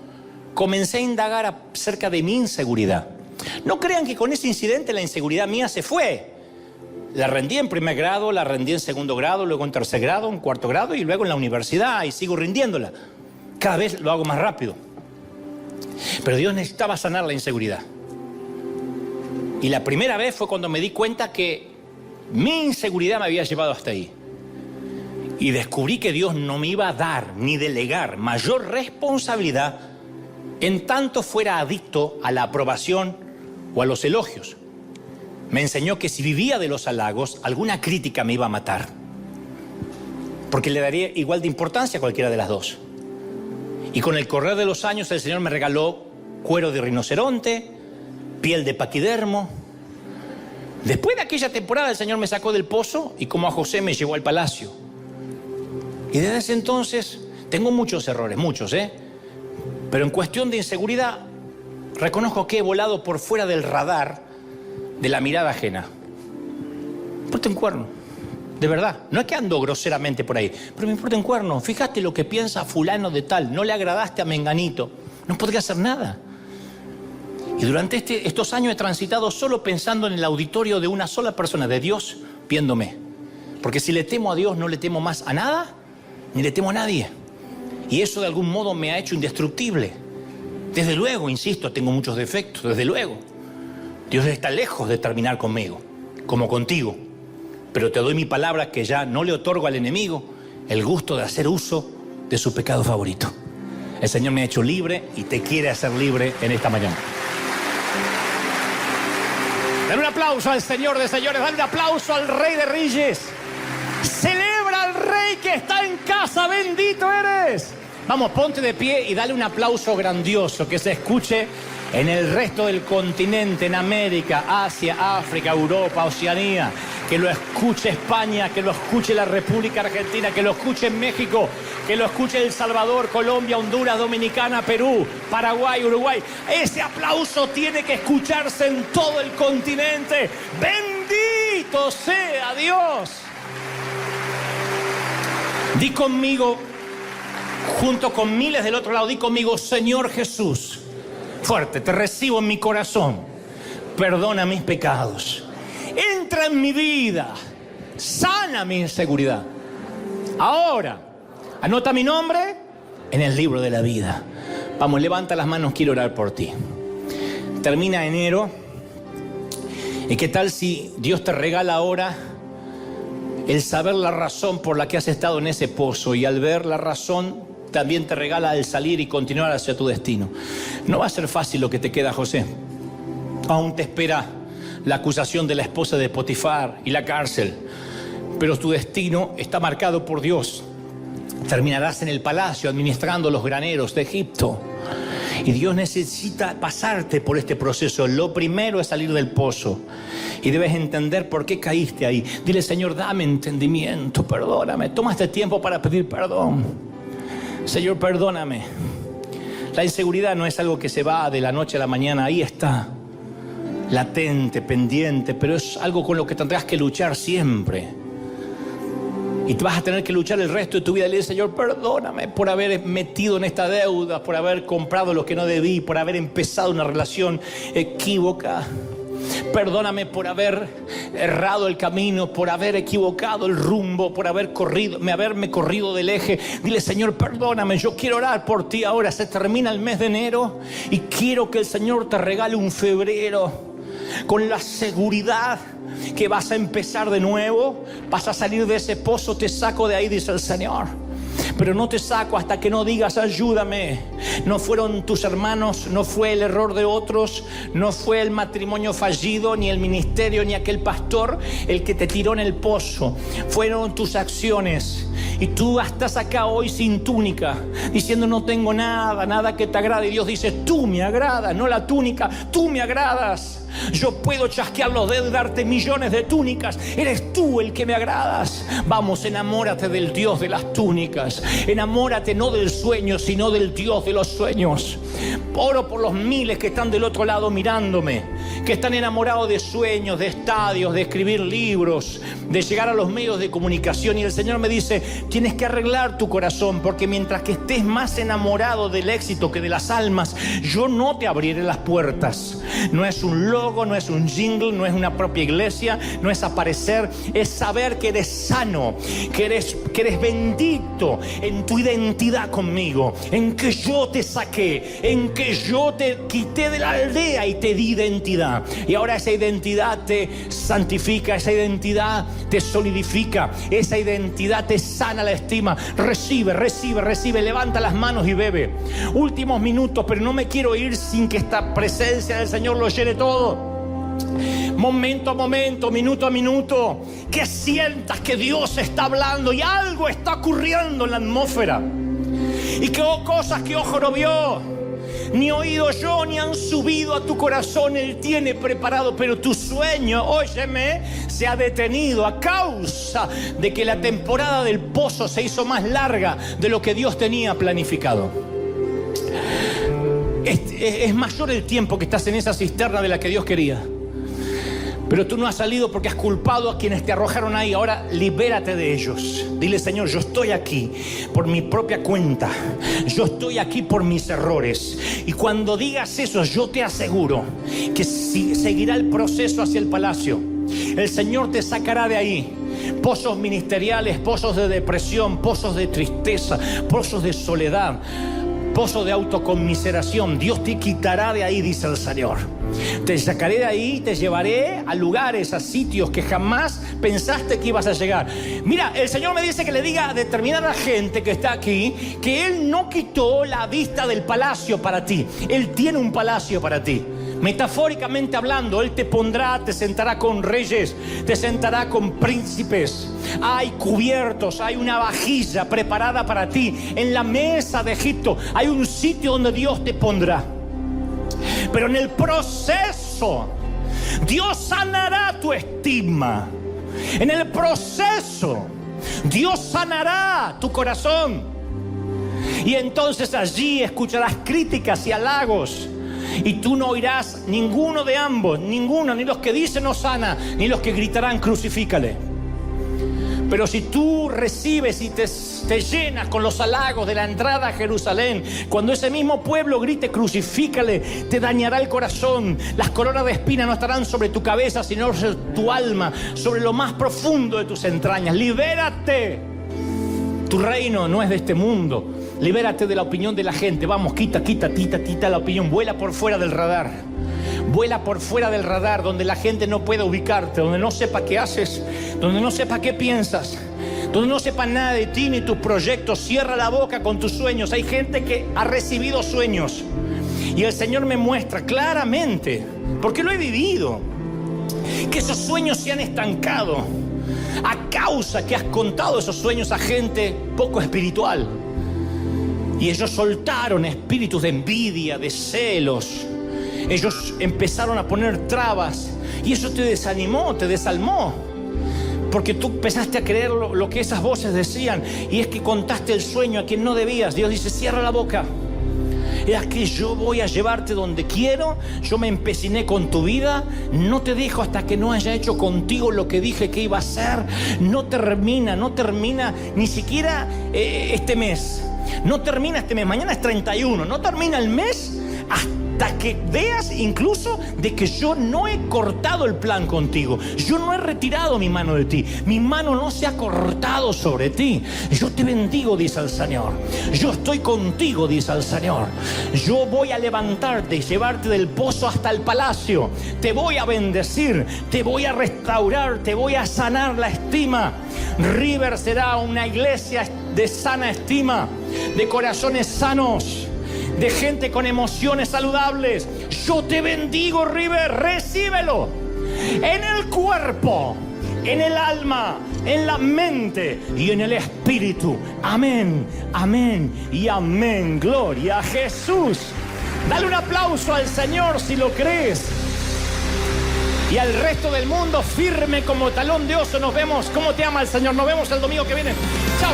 comencé a indagar acerca de mi inseguridad. No crean que con ese incidente la inseguridad mía se fue. La rendí en primer grado, la rendí en segundo grado, luego en tercer grado, en cuarto grado y luego en la universidad y sigo rindiéndola. Cada vez lo hago más rápido. Pero Dios necesitaba sanar la inseguridad. Y la primera vez fue cuando me di cuenta que mi inseguridad me había llevado hasta ahí. Y descubrí que Dios no me iba a dar ni delegar mayor responsabilidad en tanto fuera adicto a la aprobación o a los elogios. Me enseñó que si vivía de los halagos, alguna crítica me iba a matar. Porque le daría igual de importancia a cualquiera de las dos. Y con el correr de los años el Señor me regaló cuero de rinoceronte, piel de paquidermo. Después de aquella temporada el Señor me sacó del pozo y como a José me llevó al palacio. Y desde ese entonces tengo muchos errores, muchos, pero en cuestión de inseguridad reconozco que he volado por fuera del radar de la mirada ajena. Me importa un cuerno, de verdad. No es que ando groseramente por ahí, pero me importa un cuerno. Fíjate lo que piensa fulano de tal. No le agradaste a menganito. No podría hacer nada. Y durante estos años he transitado solo pensando en el auditorio de una sola persona, de Dios, viéndome. Porque si le temo a Dios, no le temo más a nada, ni le temo a nadie. Y eso de algún modo me ha hecho indestructible. Desde luego, insisto, tengo muchos defectos, desde luego. Dios está lejos de terminar conmigo, como contigo. Pero te doy mi palabra que ya no le otorgo al enemigo el gusto de hacer uso de su pecado favorito. El Señor me ha hecho libre y te quiere hacer libre en esta mañana. Dale un aplauso al Señor de señores, dale un aplauso al Rey de Reyes. Celebra al Rey que está en casa, bendito eres. Vamos, ponte de pie y dale un aplauso grandioso que se escuche en el resto del continente, en América, Asia, África, Europa, Oceanía. Que lo escuche España, que lo escuche la República Argentina, que lo escuche México, que lo escuche El Salvador, Colombia, Honduras, Dominicana, Perú, Paraguay, Uruguay. Ese aplauso tiene que escucharse en todo el continente. ¡Bendito sea Dios! Di conmigo, junto con miles del otro lado, di conmigo, Señor Jesús, fuerte, te recibo en mi corazón, perdona mis pecados. Entra en mi vida, sana mi inseguridad. Ahora, anota mi nombre en el libro de la vida. Vamos, levanta las manos, quiero orar por ti. Termina enero. ¿Y qué tal si Dios te regala ahora el saber la razón por la que has estado en ese pozo? Y al ver la razón, también te regala el salir y continuar hacia tu destino. No va a ser fácil lo que te queda, José. Aún te espera la acusación de la esposa de Potifar y la cárcel. Pero tu destino está marcado por Dios. Terminarás en el palacio administrando los graneros de Egipto. Y Dios necesita pasarte por este proceso. Lo primero es salir del pozo. Y debes entender por qué caíste ahí. Dile, Señor, dame entendimiento, perdóname. Toma este tiempo para pedir perdón. Señor, perdóname. La inseguridad no es algo que se va de la noche a la mañana. Ahí está, latente, pendiente, pero es algo con lo que tendrás que luchar siempre. Y te vas a tener que luchar el resto de tu vida. Le dices, Señor, perdóname por haber metido en esta deuda, por haber comprado lo que no debí, por haber empezado una relación equívoca. Perdóname por haber errado el camino, por haber equivocado el rumbo, por haberme corrido del eje. Dile, Señor, perdóname, yo quiero orar por ti ahora. Se termina el mes de enero y quiero que el Señor te regale un febrero con la seguridad que vas a empezar de nuevo, vas a salir de ese pozo, te saco de ahí, dice el Señor. Pero no te saco hasta que no digas, ayúdame. No fueron tus hermanos, no fue el error de otros, no fue el matrimonio fallido, ni el ministerio, ni aquel pastor el que te tiró en el pozo. Fueron tus acciones. Y tú estás acá hoy sin túnica, diciendo, no tengo nada que te agrade. Y Dios dice, tú me agradas, no la túnica, tú me agradas. Yo puedo chasquear los dedos y darte millones de túnicas. Eres tú el que me agradas. Vamos, enamórate del Dios de las túnicas. Enamórate no del sueño, sino del Dios de los sueños. Oro por los miles que están del otro lado mirándome, que están enamorados de sueños, de estadios, de escribir libros, de llegar a los medios de comunicación. Y el Señor me dice, tienes que arreglar tu corazón, porque mientras que estés más enamorado del éxito que de las almas, yo no te abriré las puertas. No es un logo, no es un jingle, no es una propia iglesia, no es aparecer, es saber que eres sano, que eres bendito en tu identidad conmigo, en que yo te saqué, en que yo te quité de la aldea y te di identidad. Y ahora esa identidad te santifica, esa identidad te solidifica, esa identidad te sana la estima. Recibe, levanta las manos y bebe. Últimos minutos, pero no me quiero ir sin que esta presencia del Señor lo llene todo. Momento a momento, minuto a minuto, que sientas que Dios está hablando y algo está ocurriendo en la atmósfera. Y que cosas que ojo no vio, ni oído yo, ni han subido a tu corazón, Él tiene preparado. Pero tu sueño, óyeme, se ha detenido a causa de que la temporada del pozo se hizo más larga de lo que Dios tenía planificado. Es mayor el tiempo que estás en esa cisterna de la que Dios quería. Pero tú no has salido porque has culpado a quienes te arrojaron ahí. Ahora libérate de ellos. Dile: Señor, yo estoy aquí por mi propia cuenta. Yo estoy aquí por mis errores. Y cuando digas eso, yo te aseguro que seguirá el proceso hacia el palacio. El Señor te sacará de ahí. Pozos ministeriales, pozos de depresión, pozos de tristeza, pozos de soledad, pozo de autoconmiseración. Dios te quitará de ahí, dice el Señor. Te sacaré de ahí, te llevaré a lugares, a sitios que jamás pensaste que ibas a llegar. Mira, el Señor me dice que le diga a determinada gente que está aquí que Él no quitó la vista del palacio para ti. Él tiene un palacio para ti. Metafóricamente hablando, Él te pondrá, te sentará con reyes, te sentará con príncipes. Hay cubiertos, hay una vajilla preparada para ti. En la mesa de Egipto hay un sitio donde Dios te pondrá. Pero en el proceso, Dios sanará tu estima. En el proceso, Dios sanará tu corazón. Y entonces allí escucharás críticas y halagos. Y tú no oirás ninguno de ambos, ninguno, ni los que dicen Hosana, ni los que gritarán crucifícale. Pero si tú recibes y te llenas con los halagos de la entrada a Jerusalén, cuando ese mismo pueblo grite crucifícale, te dañará el corazón. Las coronas de espina no estarán sobre tu cabeza, sino sobre tu alma, sobre lo más profundo de tus entrañas. Libérate. Tu reino no es de este mundo. Libérate de la opinión de la gente. Vamos, quita la opinión. Vuela por fuera del radar. Vuela por fuera del radar, donde la gente no pueda ubicarte, donde no sepa qué haces, donde no sepa qué piensas, donde no sepa nada de ti ni tus proyectos. Cierra la boca con tus sueños. Hay gente que ha recibido sueños y el Señor me muestra claramente, porque lo he vivido, que esos sueños se han estancado a causa que has contado esos sueños a gente poco espiritual. Y ellos soltaron espíritus de envidia, de celos. Ellos empezaron a poner trabas y eso te desanimó, te desalmó, porque tú empezaste a creer lo que esas voces decían, y es que contaste el sueño a quien no debías. Dios dice: cierra la boca. Es que yo voy a llevarte donde quiero. Yo me empeciné con tu vida. No te dejo hasta que no haya hecho contigo lo que dije que iba a hacer. No termina ni siquiera este mes. No termina este mes. Mañana es 31. No termina el mes hasta que veas incluso de que yo no he cortado el plan contigo. Yo no he retirado mi mano de ti. Mi mano no se ha cortado sobre ti. Yo te bendigo, dice el Señor. Yo estoy contigo, dice el Señor. Yo voy a levantarte y llevarte del pozo hasta el palacio. Te voy a bendecir, te voy a restaurar, te voy a sanar la estima. River será una iglesia de sana estima, de corazones sanos, de gente con emociones saludables. Yo te bendigo, River, recíbelo en el cuerpo, en el alma, en la mente y en el espíritu. Amén, amén y amén. Gloria a Jesús. Dale un aplauso al Señor si lo crees. Y al resto del mundo, firme como talón de oso. Nos vemos. ¿Cómo te ama el Señor? Nos vemos el domingo que viene. Chao.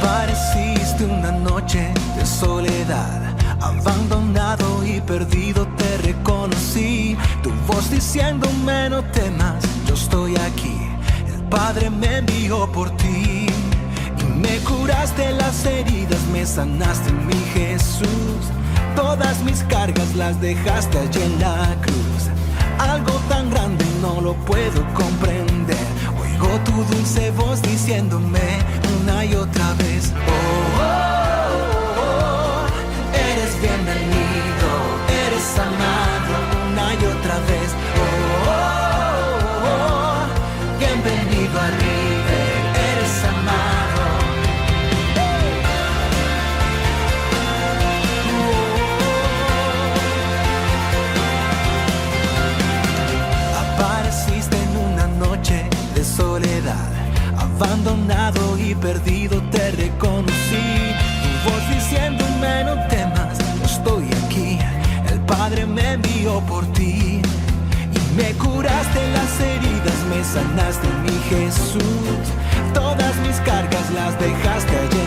Apareciste una noche de soledad, abandonado y perdido te reconocí. Tu voz diciéndome: no temas, yo estoy aquí. El Padre me envió por ti. Y me curaste las heridas, me sanaste, mi Jesús. Todas mis cargas las dejaste allí en la cruz. Algo tan grande no lo puedo comprender. Oigo tu dulce voz diciéndome una y otra vez: oh, oh, oh, oh, eres bienvenido, eres amado. Una y otra vez: oh, oh, oh, oh, bienvenido a River, eres amado. Apareciste en perdido te reconocí. Tu voz diciéndome no temas, yo estoy aquí. El Padre me envió por ti. Y me curaste las heridas, me sanaste, mi Jesús. Todas mis cargas las dejaste ayer